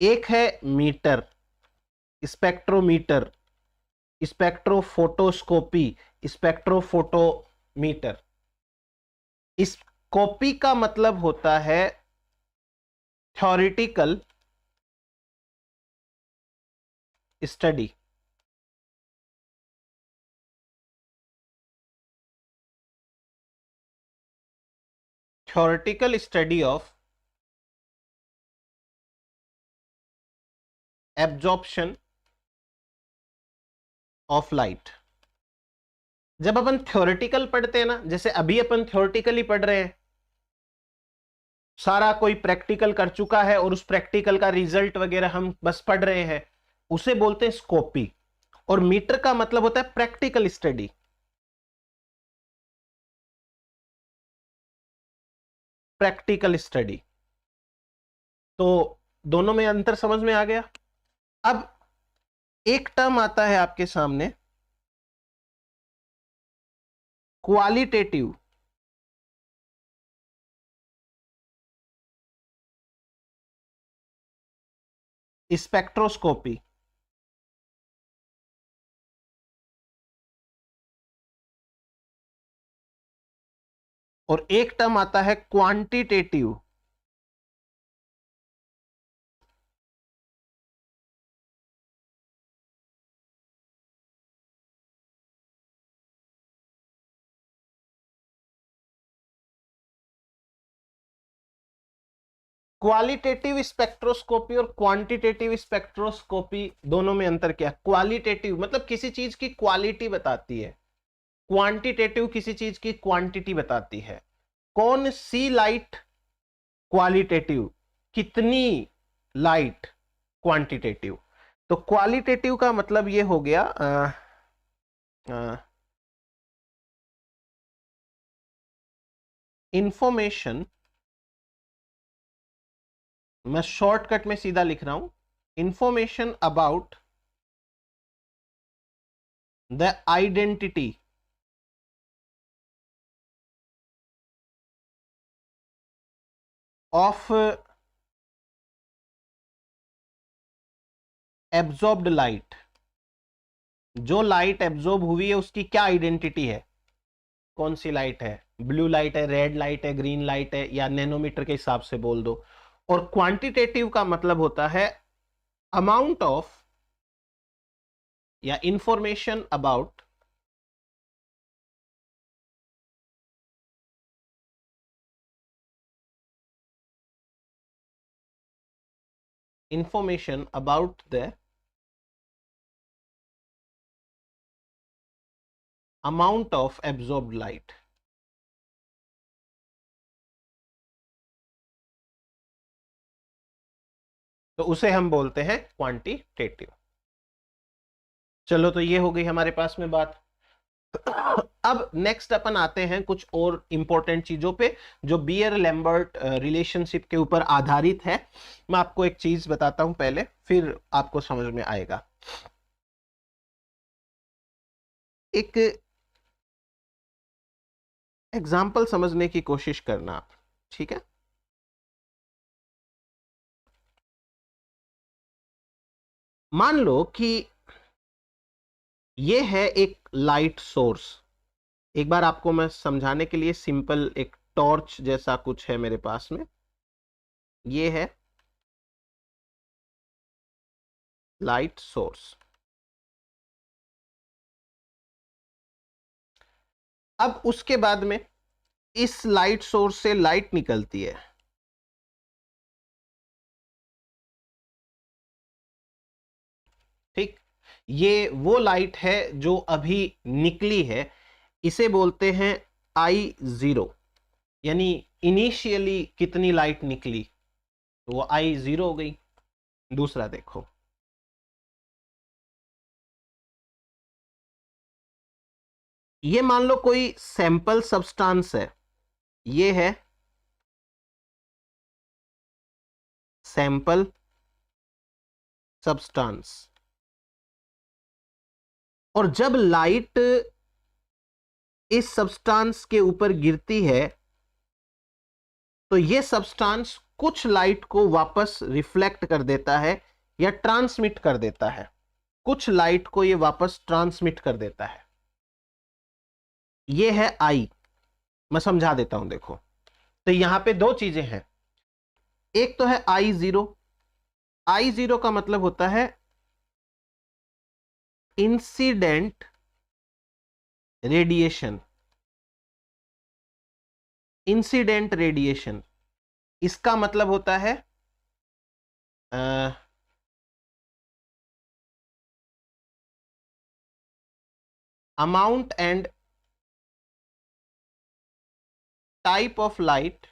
एक है मीटर, स्पेक्ट्रोमीटर, स्पेक्ट्रोफोटोस्कोपी, स्पेक्ट्रोफोटोमीटर। स्कोपी का मतलब होता है theoretical study. Theoretical study of absorption of light. जब अपन थ्योरेटिकल पढ़ते हैं ना, जैसे अभी अपन थ्योरेटिकली पढ़ रहे हैं, सारा कोई प्रैक्टिकल कर चुका है और उस प्रैक्टिकल का रिजल्ट वगैरह हम बस पढ़ रहे हैं, उसे बोलते हैं स्कोपी। और मीटर का मतलब होता है प्रैक्टिकल स्टडी। प्रैक्टिकल स्टडी, तो दोनों में अंतर समझ में आ गया। अब एक टर्म आता है आपके सामने, क्वालिटेटिव स्पेक्ट्रोस्कोपी। और एक टर्म आता है क्वांटिटेटिव क्वालिटेटिव स्पेक्ट्रोस्कोपी और क्वांटिटेटिव स्पेक्ट्रोस्कोपी दोनों में अंतर क्या है? क्वालिटेटिव मतलब किसी चीज की क्वालिटी बताती है, क्वांटिटेटिव किसी चीज की क्वांटिटी बताती है। कौन सी लाइट क्वालिटेटिव, कितनी लाइट क्वांटिटेटिव। तो क्वालिटेटिव का मतलब ये हो गया इंफॉर्मेशन, मैं शॉर्टकट में सीधा लिख रहा हूं, information about the identity of absorbed light. जो लाइट एब्जॉर्ब हुई है उसकी क्या आइडेंटिटी है, कौन सी लाइट है, ब्लू लाइट है, रेड लाइट है, ग्रीन लाइट है, या नैनोमीटर के हिसाब से बोल दो। और क्वांटिटेटिव का मतलब होता है अमाउंट ऑफ या information about information about the amount of absorbed light. तो उसे हम बोलते हैं क्वांटिटेटिव। चलो, तो ये हो गई हमारे पास में बात। अब नेक्स्ट अपन आते हैं कुछ और इंपॉर्टेंट चीजों पे जो बियर लैम्बर्ट रिलेशनशिप के ऊपर आधारित है। मैं आपको एक चीज बताता हूं पहले, फिर आपको समझ में आएगा। एक एग्जाम्पल समझने की कोशिश करना आप, ठीक है? मान लो कि ये है एक लाइट सोर्स। एक बार आपको मैं समझाने के लिए सिंपल एक टॉर्च जैसा कुछ है मेरे पास में। ये है लाइट सोर्स। अब उसके बाद में इस लाइट सोर्स से लाइट निकलती है। ठीक, ये वो लाइट है जो अभी निकली है। इसे बोलते हैं I0, यानी इनिशियली कितनी लाइट निकली, तो वो I0 हो गई। दूसरा देखो, ये मान लो कोई सैंपल सब्सटेंस है। ये है सैंपल सब्सटेंस, और जब लाइट इस सब्सटेंस के ऊपर गिरती है तो ये सब्सटेंस कुछ लाइट को वापस रिफ्लेक्ट कर देता है या ट्रांसमिट कर देता है। कुछ लाइट को ये वापस ट्रांसमिट कर देता है। ये है आई। मैं समझा देता हूं, देखो। तो यहां पे दो चीजें हैं। एक तो है I0। I0 का मतलब होता है इंसिडेंट रेडिएशन। इंसिडेंट रेडिएशन, इसका मतलब होता है amount and type of light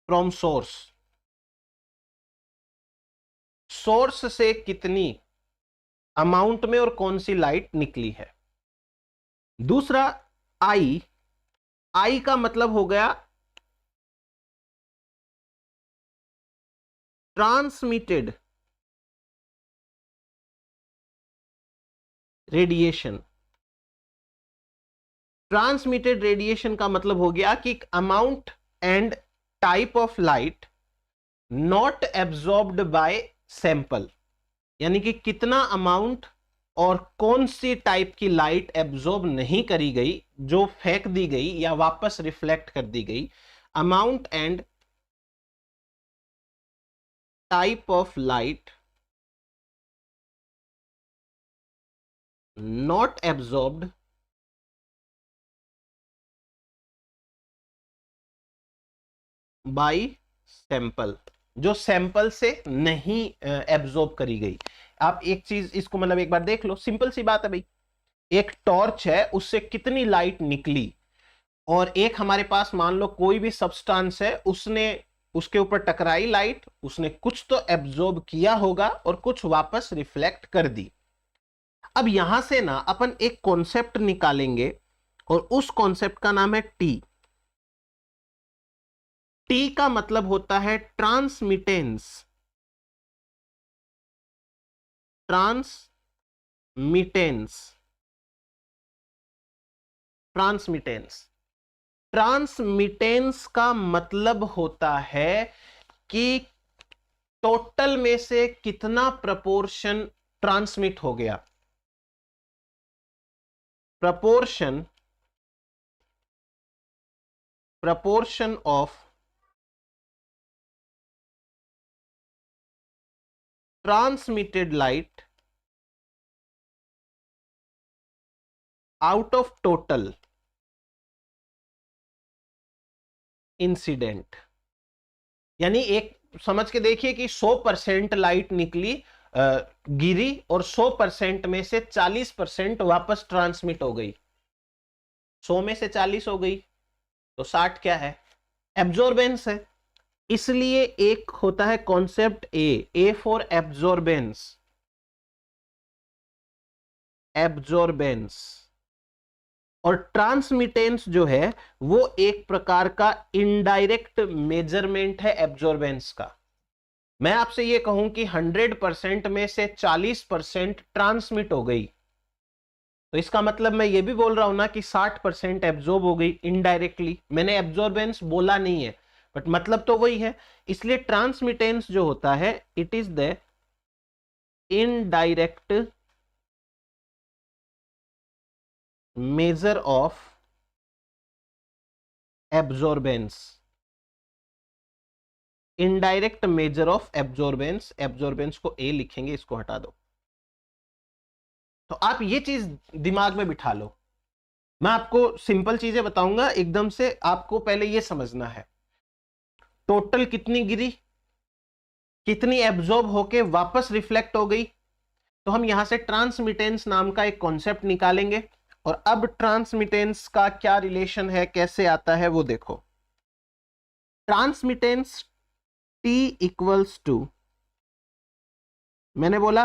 from source. Source से कितनी अमाउंट में और कौन सी लाइट निकली है। दूसरा आई। आई का मतलब हो गया ट्रांसमिटेड रेडिएशन। ट्रांसमिटेड रेडिएशन का मतलब हो गया कि amount and type of light not absorbed bye sample, यानी कि कितना अमाउंट और कौन सी टाइप की लाइट एब्जॉर्ब नहीं करी गई, जो फेंक दी गई या वापस रिफ्लेक्ट कर दी गई। Amount and type of light not absorbed bye sample, जो सैंपल से नहीं एब्जॉर्ब करी गई। आप एक चीज इसको मतलब एक बार देख लो, सिंपल सी बात है भाई। एक टॉर्च है, उससे कितनी लाइट निकली, और एक हमारे पास मान लो कोई भी सब्सटेंस है, उसने उसके ऊपर टकराई लाइट, उसने कुछ तो एब्जॉर्ब किया होगा और कुछ वापस रिफ्लेक्ट कर दी। अब यहां से ना अपन एक कॉन्सेप्ट निकालेंगे और उस कॉन्सेप्ट का नाम है टी। टी का मतलब होता है ट्रांसमिटेंस। ट्रांसमिटेंस। ट्रांसमिटेंस। ट्रांसमिटेंस का मतलब होता है कि टोटल में से कितना प्रपोर्शन ट्रांसमिट हो गया। Proportion proportion of transmitted light out of total incident. यानी एक समझ के देखिए कि 100% लाइट निकली, गिरी, और 100% में से 40% वापस ट्रांसमिट हो गई। 100 में से 40 हो गई तो 60 क्या है? एब्जॉर्बेंस है। इसलिए एक होता है concept A for absorbance, absorbance, और ट्रांसमिटेंस जो है वो एक प्रकार का इनडायरेक्ट मेजरमेंट है एब्जॉर्बेंस का। मैं आपसे ये कहूं कि 100% में से 40% ट्रांसमिट हो गई, तो इसका मतलब मैं ये भी बोल रहा हूं ना कि 60% एब्जॉर्ब हो गई इनडायरेक्टली। मैंने एब्जॉर्बेंस बोला नहीं है, बट मतलब तो वही है। इसलिए ट्रांसमिटेंस जो होता है, it is the indirect measure of absorbance, indirect measure of absorbance. Absorbance को ए लिखेंगे, इसको हटा दो। तो आप ये चीज दिमाग में बिठा लो। मैं आपको सिंपल चीजें बताऊंगा एकदम से, आपको पहले ये समझना है टोटल कितनी गिरी, कितनी एब्जॉर्ब होके वापस रिफ्लेक्ट हो गई। तो हम यहां से ट्रांसमिटेंस नाम का एक कॉन्सेप्ट निकालेंगे, और अब ट्रांसमिटेंस का क्या रिलेशन है, कैसे आता है वो देखो। ट्रांसमिटेंस T इक्वल्स टू, मैंने बोला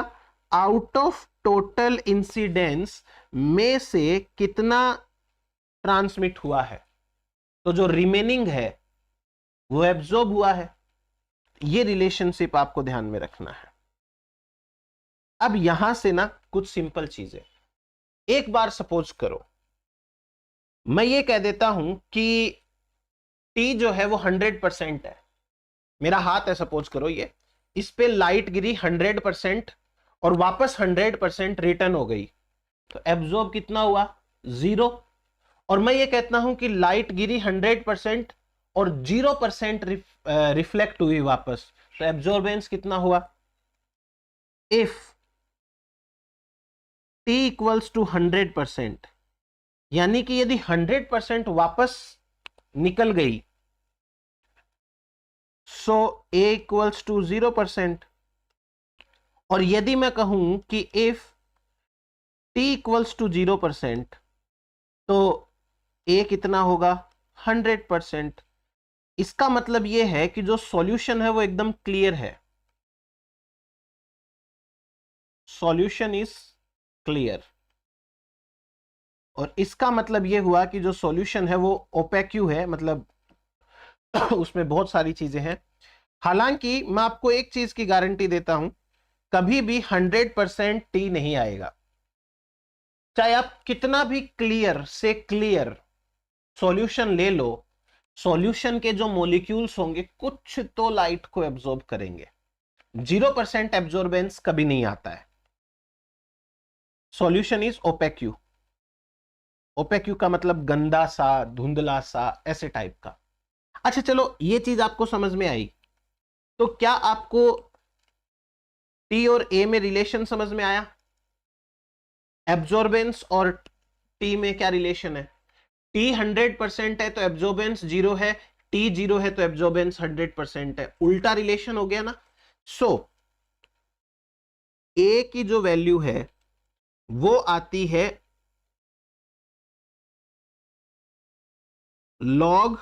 आउट ऑफ टोटल इंसिडेंस में से कितना ट्रांसमिट हुआ है, तो जो रिमेनिंग है वो एब्जॉर्ब हुआ है। ये रिलेशनशिप आपको ध्यान में रखना है। अब यहां से ना कुछ सिंपल चीजें, एक बार सपोज करो मैं ये कह देता हूं कि T जो है वो 100% है। मेरा हाथ है सपोज करो ये, इस पे लाइट गिरी 100% और वापस 100% रिटर्न हो गई, तो एब्जॉर्ब कितना हुआ? 0। और मैं ये कहता हूं कि लाइट गिरी 100% और 0% रिफ्लेक्ट हुई वापस, तो एब्जॉर्बेंस कितना हुआ? इफ T इक्वल्स टू 100%, यानी कि यदि 100% वापस निकल गई, सो A इक्वल्स टू 0%। और यदि मैं कहूं कि इफ T इक्वल्स टू 0%, तो A कितना होगा? 100%। इसका मतलब यह है कि जो सॉल्यूशन है वो एकदम क्लियर है, सॉल्यूशन इज क्लियर। और इसका मतलब यह हुआ कि जो सॉल्यूशन है वो ओपेक्यू है, मतलब उसमें बहुत सारी चीजें हैं। हालांकि मैं आपको एक चीज की गारंटी देता हूं, कभी भी 100% टी नहीं आएगा। चाहे आप कितना भी क्लियर से क्लियर सॉल्यूशन ले लो, सॉल्यूशन के जो मॉलिक्यूल्स होंगे कुछ तो लाइट को एब्जॉर्ब करेंगे। 0% एब्जॉर्बेंस कभी नहीं आता है। Solution is ओपेक्यू। ओपेक्यू का मतलब गंदा सा, धुंधला सा, ऐसे टाइप का। अच्छा चलो, ये चीज आपको समझ में आई, तो क्या आपको टी और ए में रिलेशन समझ में आया? एब्जॉर्बेंस और टी में क्या रिलेशन है? टी 100% है तो एब्जॉर्बेंस 0 है, टी 0 है तो एब्जॉर्बेंस 100% है। उल्टा रिलेशन हो गया ना। सो ए की जो वैल्यू है वो आती है log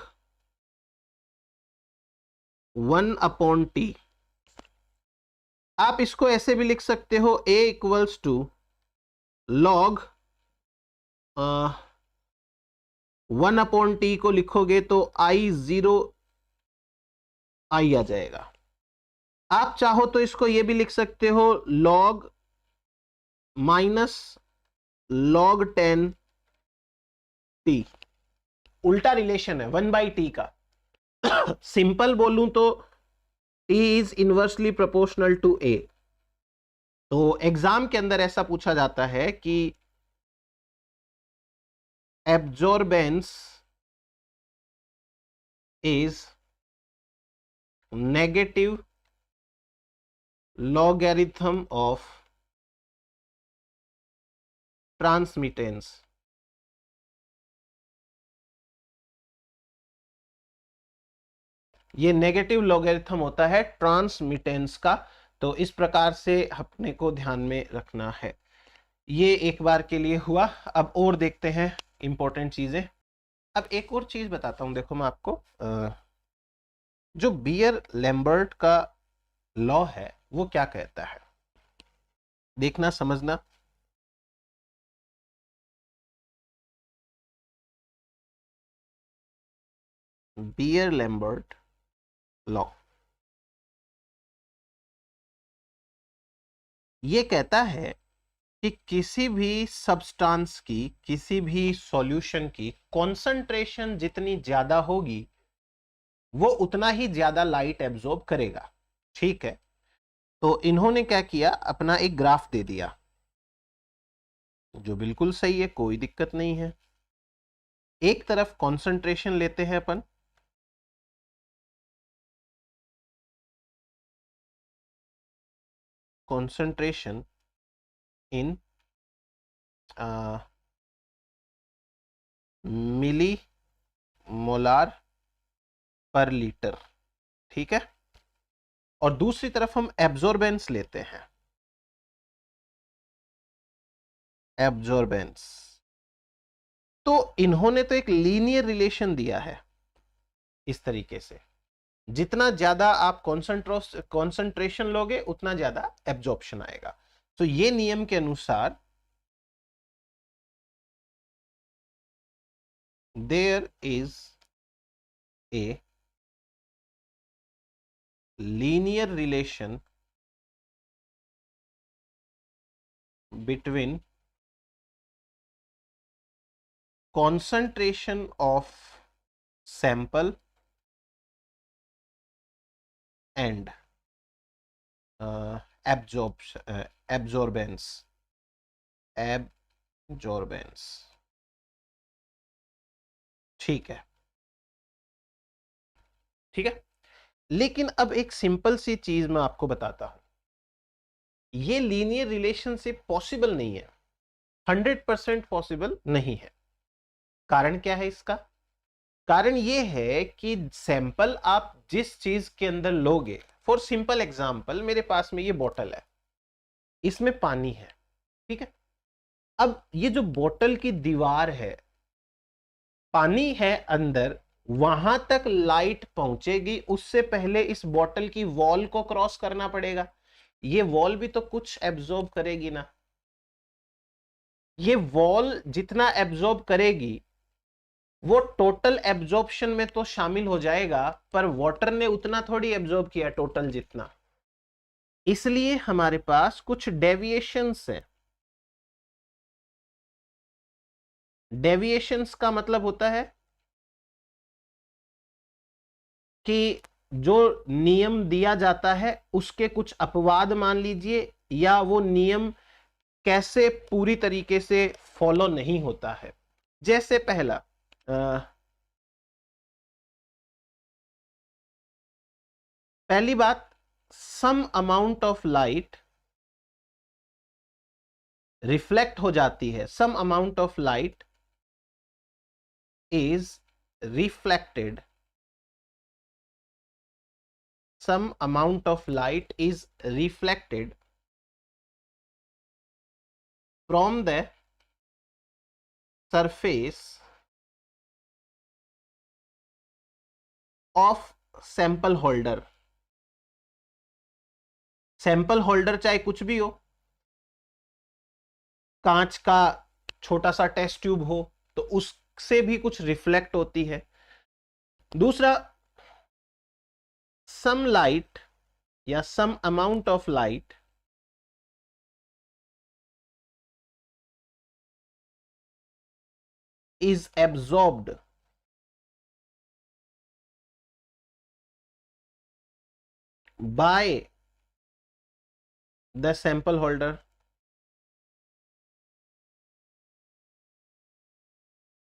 1/t। आप इसको ऐसे भी लिख सकते हो, a equals to log 1/t को लिखोगे तो I0 आई आ जाएगा। आप चाहो तो इसको ये भी लिख सकते हो log -10 t। उल्टा रिलेशन है 1/t का। सिंपल बोलूं तो t is inversely proportional to a। तो एग्जाम के अंदर ऐसा पूछा जाता है कि absorbance is negative logarithm of transmittance. ये नेगेटिव लॉगरिथम होता है ट्रांसमिटेंस का। तो इस प्रकार से अपने को ध्यान में रखना है। ये एक बार के लिए हुआ। अब और देखते हैं इंपॉर्टेंट चीजें। अब एक और चीज बताता हूं, देखो मैं आपको जो बियर लैम्बर्ट का लॉ है वो क्या कहता है, देखना समझना। बियर लैम्बर्ट लॉ ये कहता है कि किसी भी सब्सटेंस की, किसी भी सॉल्यूशन की कॉन्सेंट्रेशन जितनी ज्यादा होगी वो उतना ही ज्यादा लाइट एब्जॉर्ब करेगा। ठीक है, तो इन्होंने क्या किया, अपना एक ग्राफ दे दिया जो बिल्कुल सही है, कोई दिक्कत नहीं है। एक तरफ कॉन्सेंट्रेशन लेते हैं अपन, कॉन्सेंट्रेशन इन मिली मोलार पर लीटर। ठीक है, और दूसरी तरफ हम एब्जॉर्बेंस लेते हैं, एब्जॉर्बेंस। तो इन्होंने तो एक लीनियर रिलेशन दिया है इस तरीके से, जितना ज्यादा आप कॉन्सेंट्रेशन लोगे उतना ज्यादा एब्जॉर्प्शन आएगा। तो ये नियम के अनुसार there is a linear relation between concentration of sample and absorbance। ठीक है, ठीक है। लेकिन अब एक सिंपल सी चीज मैं आपको बताता हूं, ये लीनियर रिलेशनशिप पॉसिबल नहीं है, 100% पॉसिबल नहीं है। कारण क्या है इसका? कारण ये है कि सैंपल आप जिस चीज के अंदर लोगे, फॉर सिंपल एग्जांपल मेरे पास में ये बोतल है, इसमें पानी है, ठीक है। अब ये जो बोतल की दीवार है, पानी है अंदर, वहां तक लाइट पहुंचेगी उससे पहले इस बोतल की वॉल को क्रॉस करना पड़ेगा। ये वॉल भी तो कुछ एब्जॉर्ब करेगी ना। ये वॉल जितना एब्जॉर्ब करेगी वो टोटल एब्जॉर्प्शन में तो शामिल हो जाएगा, पर वाटर ने उतना थोड़ी एब्जॉर्ब किया टोटल जितना। इसलिए हमारे पास कुछ डेविएशंस है। डेविएशंस का मतलब होता है कि जो नियम दिया जाता है उसके कुछ अपवाद मान लीजिए, या वो नियम कैसे पूरी तरीके से फॉलो नहीं होता है। जैसे पहला, पहली बात, some amount of light reflect हो जाती है, some amount of light is reflected, some amount of light is reflected from the surface of sample holder। Sample holder चाहे कुछ भी हो, कांच का छोटा सा टेस्ट ट्यूब हो तो उससे भी कुछ रिफ्लेक्ट होती है। दूसरा, सम लाइट या some amount of light is absorbed by the sample holder।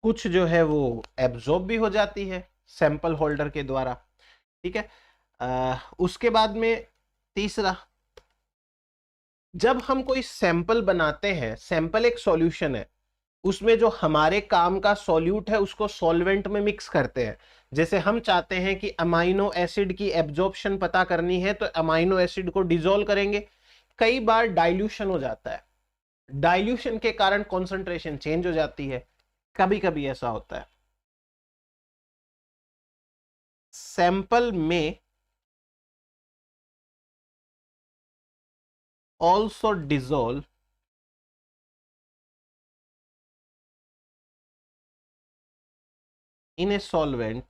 कुछ जो है वो एब्जॉर्ब भी हो जाती है सैंपल होल्डर के द्वारा, ठीक है। उसके बाद में तीसरा, जब हम कोई सैंपल बनाते हैं, सैंपल एक सॉल्यूशन है, उसमें जो हमारे काम का सॉल्यूट है उसको सॉल्वेंट में मिक्स करते हैं। जैसे हम चाहते हैं कि अमाइनो एसिड की एब्जॉर्प्शन पता करनी है तो अमाइनो एसिड को डिसॉल्व करेंगे, कई बार डाइल्यूशन हो जाता है, डाइल्यूशन के कारण कॉन्सेंट्रेशन चेंज हो जाती है, कभी कभी ऐसा होता है। सैंपल में also dissolve in a solvent,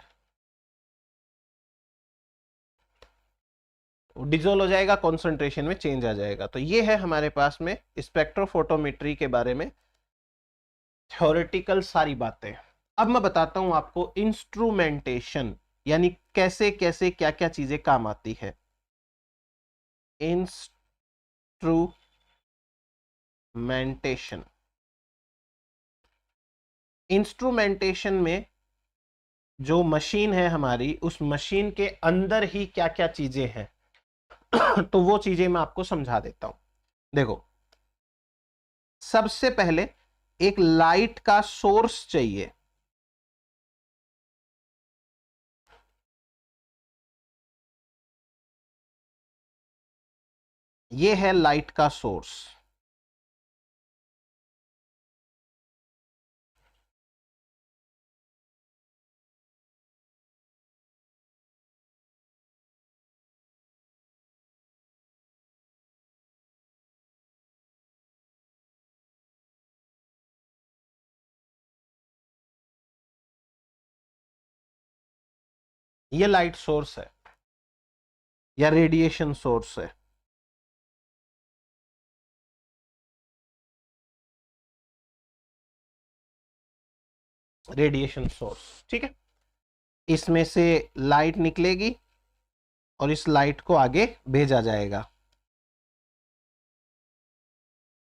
dissolve हो जाएगा, कॉन्सेंट्रेशन में चेंज आ जाएगा। तो ये है हमारे पास में स्पेक्ट्रोफोटोमेट्री के बारे में थ्योरेटिकल सारी बातें। अब मैं बताता हूं आपको इंस्ट्रूमेंटेशन, यानी कैसे कैसे क्या क्या चीजें काम आती है। इंस्ट्रूमेंटेशन, इंस्ट्रूमेंटेशन में जो मशीन है हमारी, उस मशीन के अंदर ही क्या क्या चीजें हैं तो वो चीजें मैं आपको समझा देता हूं। देखो, सबसे पहले एक लाइट का सोर्स चाहिए। ये है लाइट का सोर्स। ये लाइट सोर्स है या रेडिएशन सोर्स है। रेडिएशन सोर्स, ठीक है। इसमें से लाइट निकलेगी और इस लाइट को आगे भेजा जाएगा।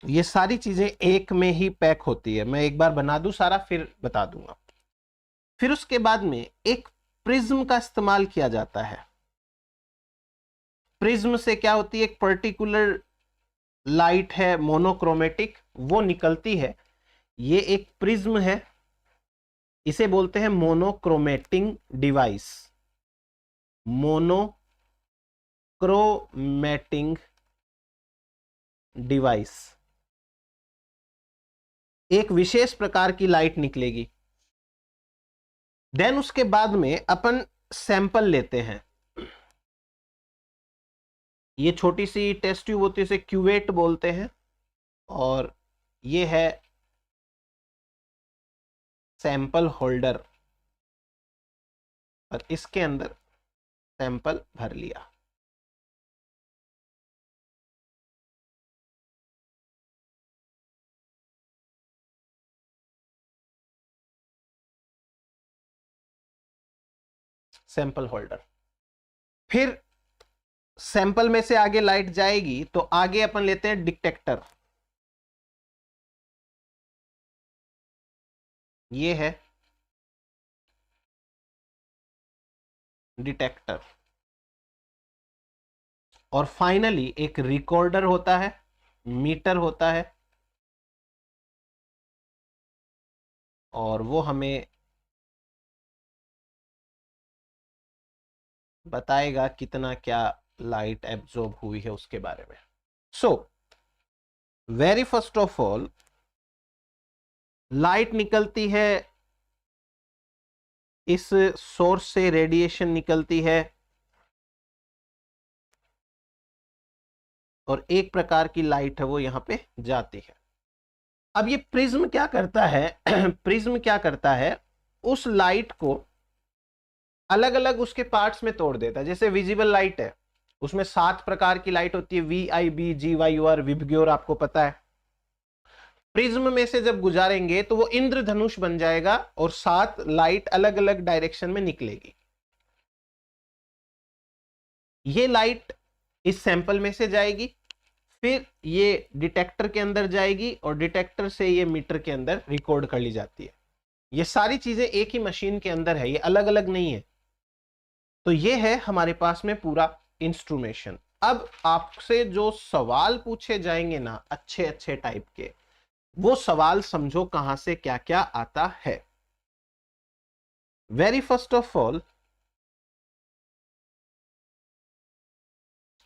ये सारी चीजें एक में ही पैक होती है। मैं एक बार बना दूं सारा, फिर बता दूंगा। फिर उसके बाद में एक प्रिज्म का इस्तेमाल किया जाता है। प्रिज्म से क्या होती है, एक पर्टिकुलर लाइट है मोनोक्रोमेटिक, वो निकलती है। ये एक प्रिज्म है, इसे बोलते हैं मोनोक्रोमेटिंग डिवाइस। मोनोक्रोमेटिंग डिवाइस, एक विशेष प्रकार की लाइट निकलेगी। देन उसके बाद में अपन सैंपल लेते हैं। ये छोटी सी टेस्ट ट्यूब होती है, इसे क्यूवेट बोलते हैं। और ये है सैंपल होल्डर, और इसके अंदर सैंपल भर लिया। Sample holder. फिर सैंपल में से आगे लाइट जाएगी तो आगे अपन लेते हैं डिटेक्टर। ये है डिटेक्टर। और फाइनली एक रिकॉर्डर होता है, मीटर होता है, और वो हमें बताएगा कितना क्या लाइट एब्जॉर्ब हुई है उसके बारे में। So very first of all, light निकलती है, इस सोर्स से रेडिएशन निकलती है, और एक प्रकार की लाइट है वो यहां पे जाती है। अब ये प्रिज्म क्या करता है प्रिज्म क्या करता है, उस लाइट को अलग अलग उसके पार्ट्स में तोड़ देता है। जैसे विजिबल लाइट है, उसमें 7 प्रकार की लाइट होती है, VIB, GYOR, विबग्योर, आपको पता है। प्रिज्म में से जब गुजारेंगे तो वो इंद्रधनुष बन जाएगा और 7 लाइट अलग अलग डायरेक्शन में निकलेगी। ये लाइट इस सैंपल में से जाएगी, फिर ये डिटेक्टर के अंदर जाएगी, और डिटेक्टर से ये मीटर के अंदर रिकॉर्ड कर ली जाती है। ये सारी चीजें एक ही मशीन के अंदर है, ये अलग अलग नहीं है। तो ये है हमारे पास में पूरा इंस्ट्रूमेशन। अब आपसे जो सवाल पूछे जाएंगे ना, अच्छे अच्छे टाइप के, वो सवाल समझो कहां से क्या क्या आता है। वेरी फर्स्ट ऑफ ऑल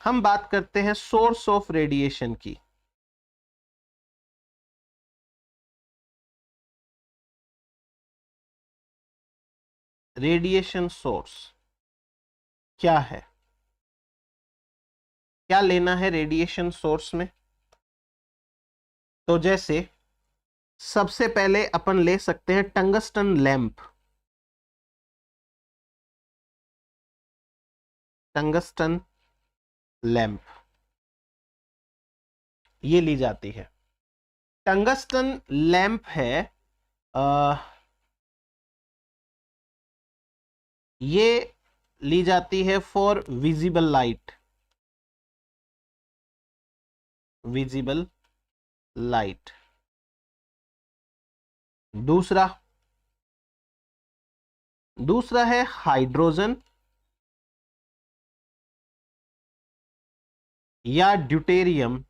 हम बात करते हैं सोर्स ऑफ रेडिएशन की। रेडिएशन सोर्स क्या है, क्या लेना है रेडिएशन सोर्स में? तो जैसे सबसे पहले अपन ले सकते हैं टंगस्टन लैंप। टंगस्टन लैंप ये ली जाती है। टंगस्टन लैंप है, ये ली जाती है for visible light. Visible light. दूसरा है हाइड्रोजन या deuterium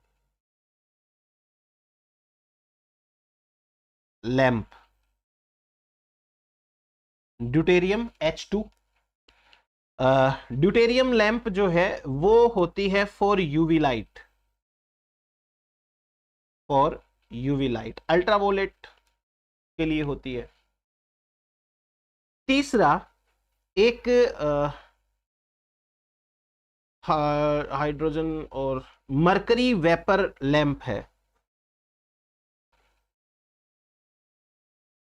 lamp. Deuterium H2। Deuterium lamp जो है वो होती है for UV light. For UV light, ultraviolet के लिए होती है। तीसरा एक हाइड्रोजन और मरकरी वेपर लैंप है।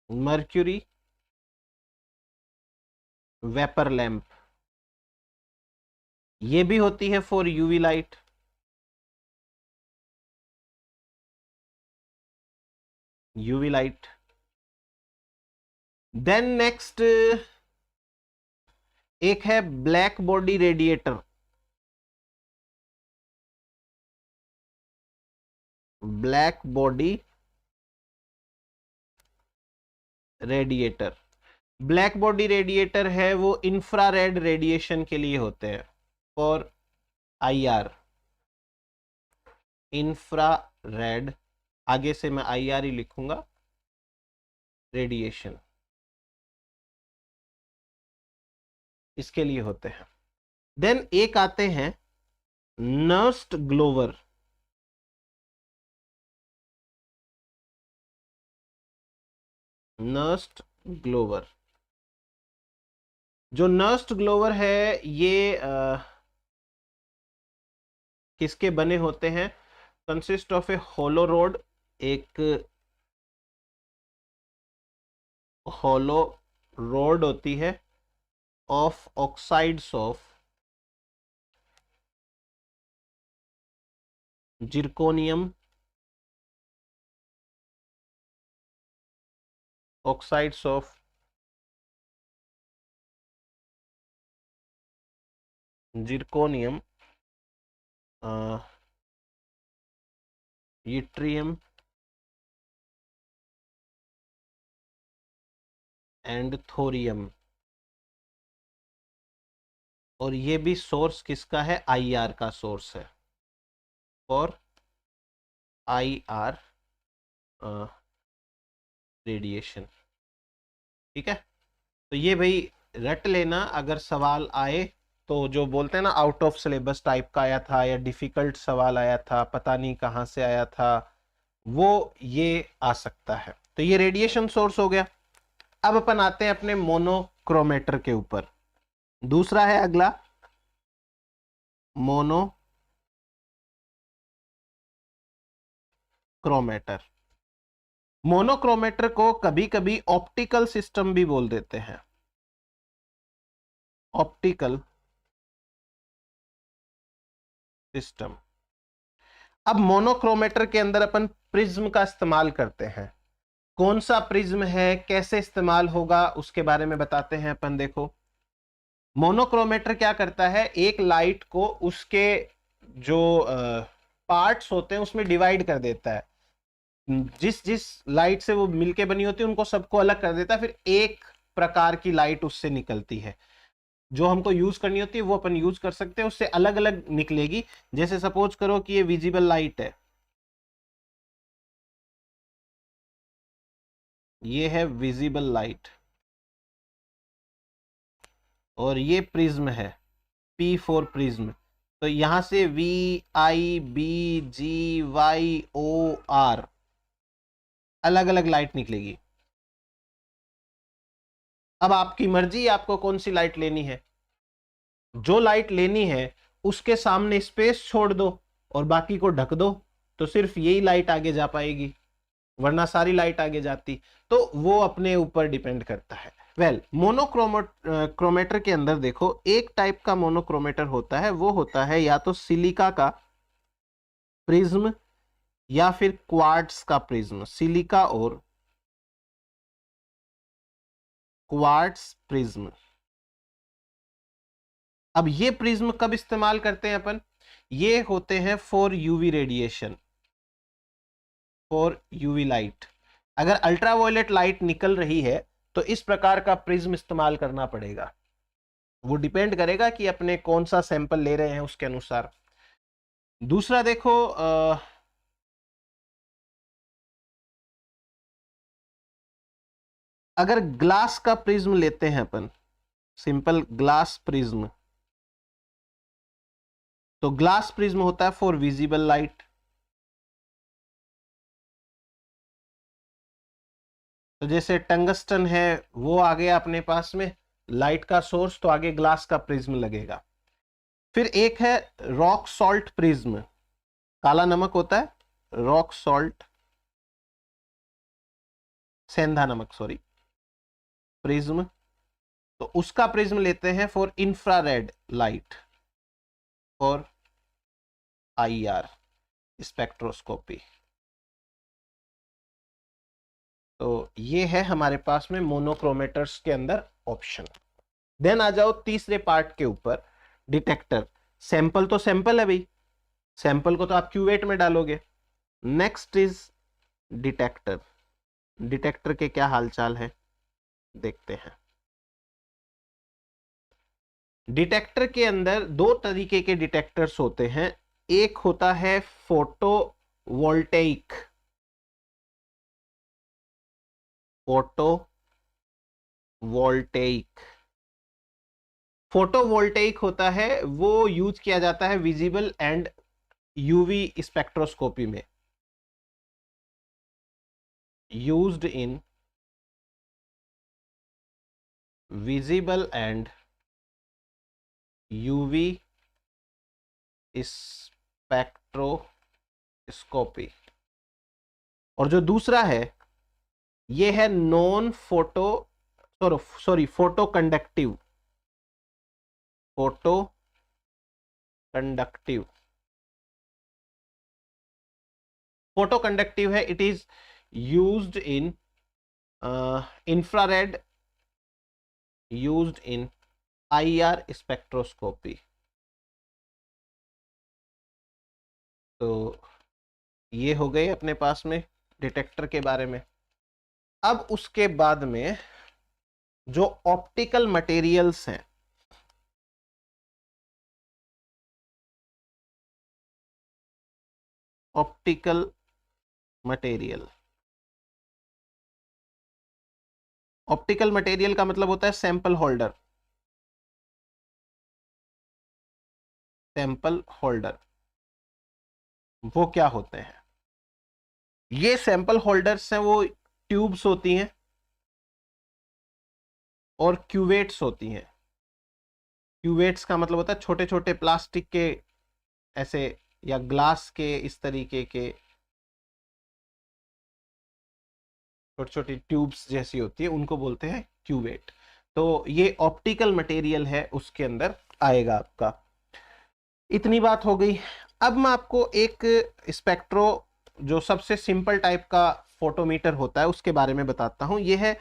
मर्क्यूरी वेपर लैंप, ये भी होती है for UV light. UV light. Then next एक है black body radiator. Black body radiator. Black body radiator है वो इंफ्रारेड रेडिएशन के लिए होते हैं, फॉर आईआर। इंफ्रारेड, आगे से मैं आईआर ही लिखूंगा, रेडिएशन इसके लिए होते हैं। देन एक आते हैं नर्स्ट ग्लोवर। नर्स्ट ग्लोवर, जो नर्स्ट ग्लोवर है ये किसके बने होते हैं? Consist of a hollow rod. एक होलो रोड होती है of oxides of zirconium, oxides of zirconium, yttrium and thorium. और ये भी सोर्स किसका है? आईआर का सोर्स है, और आईआर रेडिएशन। ठीक है, तो ये भाई रट लेना, अगर सवाल आए तो जो बोलते हैं ना आउट ऑफ सिलेबस टाइप का आया था या डिफिकल्ट सवाल आया था, पता नहीं कहां से आया था, वो ये आ सकता है। तो ये रेडिएशन सोर्स हो गया। अब अपन आते हैं अपने मोनोक्रोमेटर के ऊपर। दूसरा है अगला मोनोक्रोमेटर। मोनोक्रोमेटर को कभी कभी ऑप्टिकल सिस्टम भी बोल देते हैं। Optical system. अब मोनोक्रोमेटर के अंदर अपन प्रिज्म का इस्तेमाल करते हैं। कौन सा प्रिज्म है, कैसे इस्तेमाल होगा, उसके बारे में बताते हैं अपन। देखो, मोनोक्रोमेटर क्या करता है, एक लाइट को उसके जो पार्ट्स होते हैं उसमें डिवाइड कर देता है। जिस जिस लाइट से वो मिलके बनी होती है उनको सबको अलग कर देता है, फिर एक प्रकार की लाइट उससे निकलती है। जो हमको यूज करनी होती है वो अपन यूज कर सकते हैं, उससे अलग अलग निकलेगी। जैसे सपोज करो कि ये विजिबल लाइट है, ये है विजिबल लाइट और ये प्रिज्म है P4 प्रिज्म। तो यहां से VIBGYOR अलग अलग लाइट निकलेगी। अब आपकी मर्जी आपको कौन सी लाइट लेनी है। जो लाइट लेनी है उसके सामने स्पेस छोड़ दो और बाकी को ढक दो, तो सिर्फ यही लाइट आगे जा पाएगी, वरना सारी लाइट आगे जाती। तो वो अपने ऊपर डिपेंड करता है। मोनोक्रोमेटर के अंदर देखो, एक टाइप का मोनोक्रोमेटर होता है, वो होता है या तो सिलिका का प्रिज्म या फिर क्वार्ट्ज का प्रिज्म। सिलिका और क्वार्ट्ज प्रिज्म। अब ये प्रिज्म कब इस्तेमाल करते हैं अपन, ये होते हैं for UV radiation, for UV light. अगर अल्ट्रावायलेट लाइट निकल रही है तो इस प्रकार का प्रिज्म इस्तेमाल करना पड़ेगा। वो डिपेंड करेगा कि अपने कौन सा सैंपल ले रहे हैं उसके अनुसार। दूसरा देखो, अगर ग्लास का प्रिज्म लेते हैं अपन, सिंपल ग्लास प्रिज्म, तो ग्लास प्रिज्म होता है फॉर विजिबल लाइट। तो जैसे टंगस्टन है वो आ गया अपने पास में लाइट का सोर्स, तो आगे ग्लास का प्रिज्म लगेगा। फिर एक है रॉक सॉल्ट प्रिज्म, काला नमक होता है रॉक सॉल्ट, सेंधा नमक सॉरी, प्रिज्म। तो उसका प्रिज्म लेते हैं for infrared light, for IR spectroscopy. तो ये है हमारे पास में मोनोक्रोमेटर्स के अंदर ऑप्शन। देन आ जाओ तीसरे पार्ट के ऊपर, डिटेक्टर। सैंपल तो सैंपल है भाई, सैंपल को तो आप क्यूवेट में डालोगे। Next is detector. डिटेक्टर के क्या हालचाल है देखते हैं। डिटेक्टर के अंदर दो तरीके के डिटेक्टर्स होते हैं। एक होता है photo voltaic, photo voltaic. Photovoltaic होता है वो यूज किया जाता है विजिबल एंड यूवी स्पेक्ट्रोस्कोपी में, used in visible and UV spectroscopy. और जो दूसरा है ये है non photo sorry photo conductive, photo conductive. Photo conductive है, it is used in infrared, used in IR spectroscopy. तो ये हो गए अपने पास में डिटेक्टर के बारे में। अब उसके बाद में जो ऑप्टिकल मटेरियल्स हैं, ऑप्टिकल मटेरियल। ऑप्टिकल मटेरियल का मतलब होता है सैंपल होल्डर, सैंपल होल्डर। वो क्या होते हैं, ये सैंपल होल्डर्स हैं, वो ट्यूब्स होती हैं और क्यूवेट्स होती हैं। क्यूवेट्स का मतलब होता है छोटे छोटे प्लास्टिक के ऐसे या ग्लास के इस तरीके के छोटी छोटी ट्यूब्स जैसी होती है, उनको बोलते हैं क्यूवेट। तो ये ऑप्टिकल मटेरियल है, उसके अंदर आएगा आपका। इतनी बात हो गई। अब मैं आपको एक स्पेक्ट्रो, जो सबसे सिंपल टाइप का फोटोमीटर होता है, उसके बारे में बताता हूं। ये है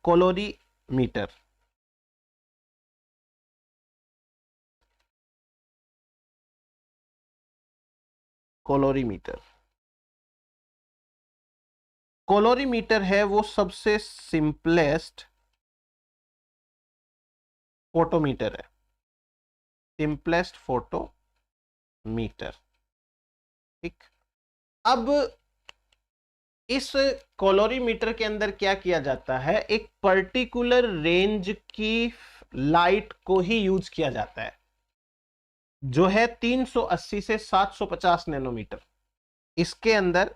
कोलोरीमीटर। कोलोरीमीटर, कोलोरीमीटर है वो सबसे सिंपलेस्ट फोटोमीटर है, सिंपलेस्ट फोटोमीटर। ठीक। अब इस कॉलोरीमीटर के अंदर क्या किया जाता है, एक पर्टिकुलर रेंज की लाइट को ही यूज किया जाता है, जो है 380 से 750 नैनोमीटर। इसके अंदर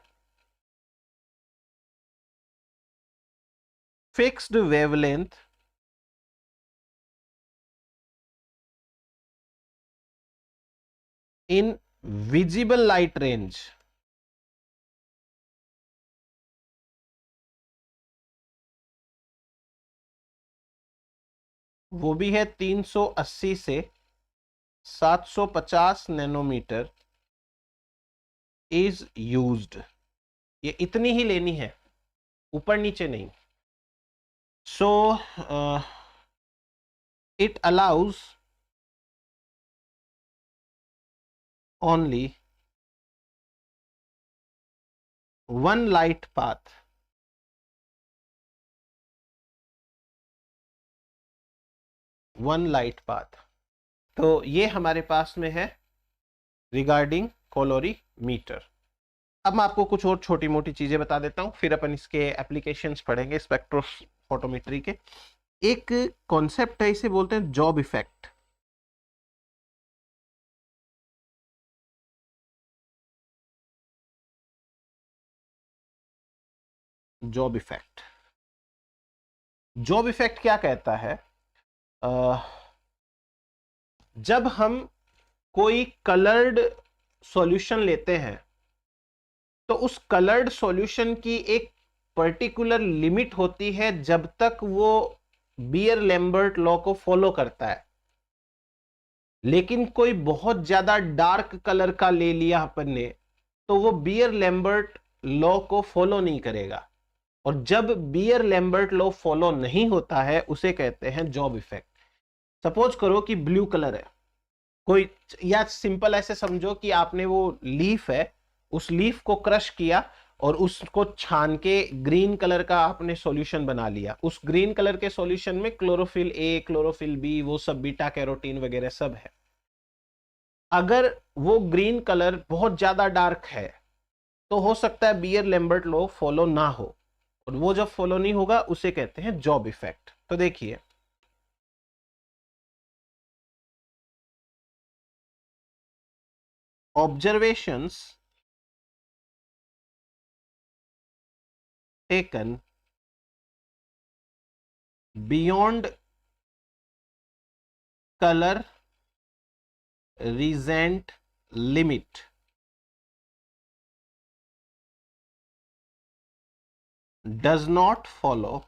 fixed wavelength in visible light range वो भी है 380 से 750 नैनोमीटर इज यूज्ड। ये इतनी ही लेनी है, ऊपर नीचे नहीं। So it allows only one light path तो ये हमारे पास में है रिगार्डिंग कॉलोरीमीटर। अब मैं आपको कुछ और छोटी मोटी चीजें बता देता हूं, फिर अपन इसके एप्लीकेशंस पढ़ेंगे स्पेक्ट्रोफोटोमेट्री के। एक कॉन्सेप्ट है, इसे बोलते हैं जॉब इफेक्ट। जॉब इफेक्ट क्या कहता है, जब हम कोई कलर्ड सॉल्यूशन लेते हैं तो उस कलर्ड सॉल्यूशन की एक पर्टिकुलर लिमिट होती है जब तक वो बियर लैम्बर्ट लॉ को फॉलो करता है। लेकिन कोई बहुत ज्यादा डार्क कलर का ले लिया अपन ने तो वो बियर लैम्बर्ट लॉ को फॉलो नहीं करेगा, और जब बियर लैम्बर्ट लॉ फॉलो नहीं होता है उसे कहते हैं जॉब इफेक्ट। सपोज करो कि ब्लू कलर है कोई, या सिंपल ऐसे समझो कि आपने वो लीफ है, उस लीफ को क्रश किया और उसको छान के ग्रीन कलर का आपने सॉल्यूशन बना लिया। उस ग्रीन कलर के सॉल्यूशन में क्लोरोफिल ए, क्लोरोफिल बी, वो सब बीटा कैरोटीन वगैरह सब है। अगर वो ग्रीन कलर बहुत ज्यादा डार्क है तो हो सकता है बियर लैम्बर्ट लॉ फॉलो ना हो, और वो जब फॉलो नहीं होगा उसे कहते हैं जॉब इफेक्ट। तो देखिए, observations taken beyond color recent limit does not follow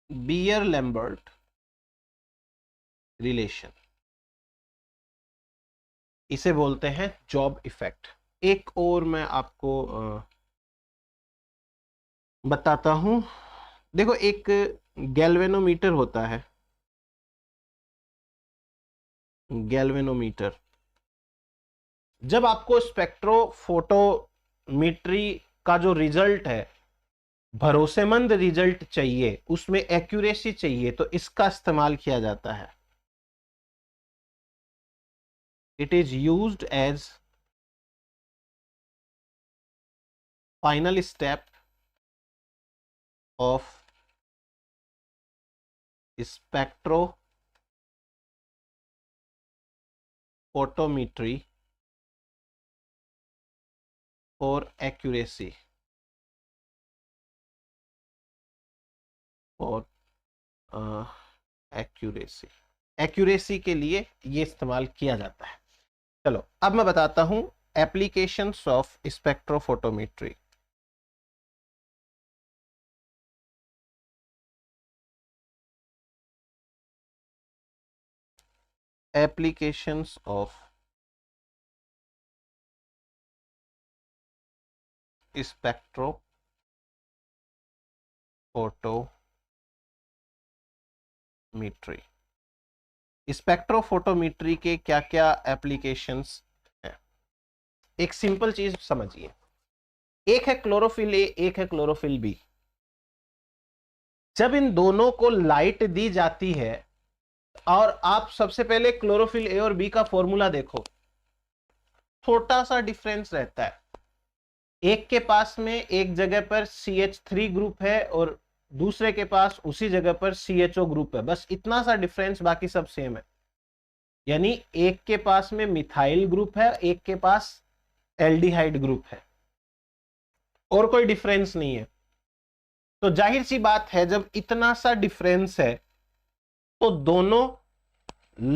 Beer-Lambert relation. इसे बोलते हैं जॉब इफेक्ट। एक और मैं आपको बताता हूं। देखो, एक गैल्वेनोमीटर होता है, गैल्वेनोमीटर। जब आपको स्पेक्ट्रोफोटोमेट्री का जो रिजल्ट है भरोसेमंद रिजल्ट चाहिए, उसमें एक्यूरेसी चाहिए, तो इसका इस्तेमाल किया जाता है। It is used as final step of spectrophotometry for accuracy, और एक्यूरेसी के लिए ये इस्तेमाल किया जाता है। चलो अब मैं बताता हूं applications of spectrophotometry. Applications of spectrophotometry. Spectrophotometry के क्या क्या एप्लीकेशंस हैं, एक सिंपल चीज समझिए। एक है क्लोरोफिल ए, एक है क्लोरोफिल बी। जब इन दोनों को लाइट दी जाती है, और आप सबसे पहले क्लोरोफिल ए और बी का फॉर्मूला देखो, छोटा सा डिफरेंस रहता है। एक के पास में एक जगह पर CH3 ग्रुप है और दूसरे के पास उसी जगह पर CHO ग्रुप है, बस इतना सा डिफरेंस, बाकी सब सेम है। यानी एक के पास में मिथाइल ग्रुप है, एक के पास एल्डिहाइड ग्रुप है, और कोई डिफरेंस नहीं है। तो जाहिर सी बात है, जब इतना सा डिफरेंस है तो दोनों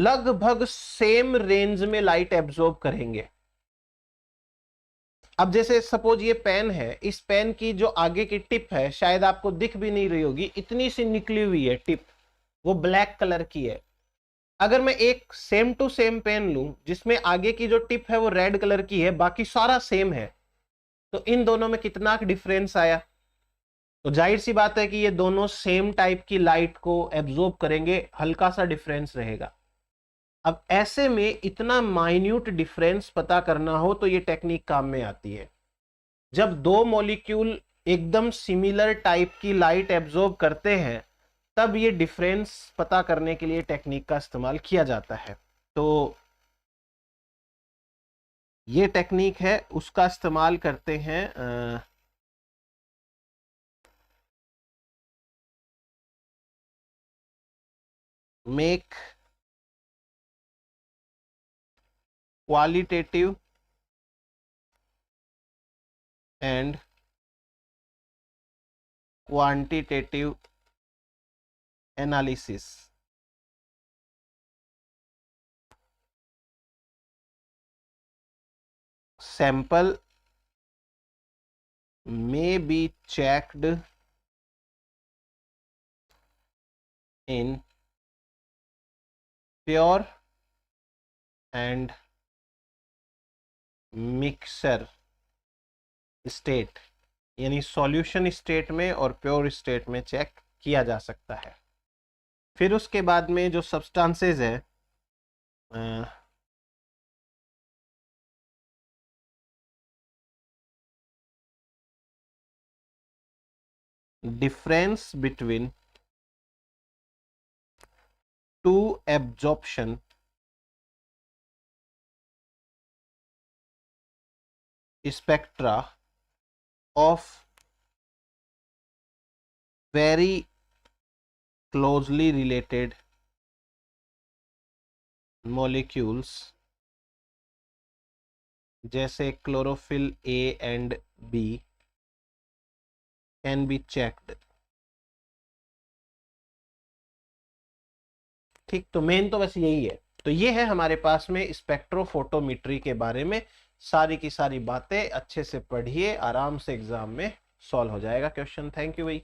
लगभग सेम रेंज में लाइट एब्जॉर्ब करेंगे। अब जैसे सपोज ये पेन है, इस पेन की जो आगे की टिप है शायद आपको दिख भी नहीं रही होगी, इतनी सी निकली हुई है टिप, वो ब्लैक कलर की है। अगर मैं एक सेम टू सेम पेन लूं जिसमें आगे की जो टिप है वो रेड कलर की है, बाकी सारा सेम है, तो इन दोनों में कितना डिफरेंस आया? तो जाहिर सी बात है कि ये दोनों सेम टाइप की लाइट को एब्जॉर्ब करेंगे, हल्का सा डिफरेंस रहेगा। अब ऐसे में इतना माइन्यूट डिफरेंस पता करना हो तो ये टेक्निक काम में आती है। जब दो मॉलिक्यूल एकदम सिमिलर टाइप की लाइट एब्जॉर्ब करते हैं तब ये डिफरेंस पता करने के लिए टेक्निक का इस्तेमाल किया जाता है। तो ये टेक्निक है, उसका इस्तेमाल करते हैं make qualitative and quantitative analysis. Sample may be checked in pure and mixture state, यानी सॉल्यूशन स्टेट में और प्योर स्टेट में चेक किया जा सकता है। फिर उसके बाद में जो सब्सटेंसेस है, difference between two absorption spectra of very closely related molecules जैसे chlorophyll A and B can be checked। ठीक, तो मेन तो बस यही है। तो ये है हमारे पास में स्पेक्ट्रोफोटोमेट्री के बारे में सारी की सारी बातें। अच्छे से पढ़िए, आराम से एग्जाम में सॉल्व हो जाएगा क्वेश्चन। थैंक यू भाई।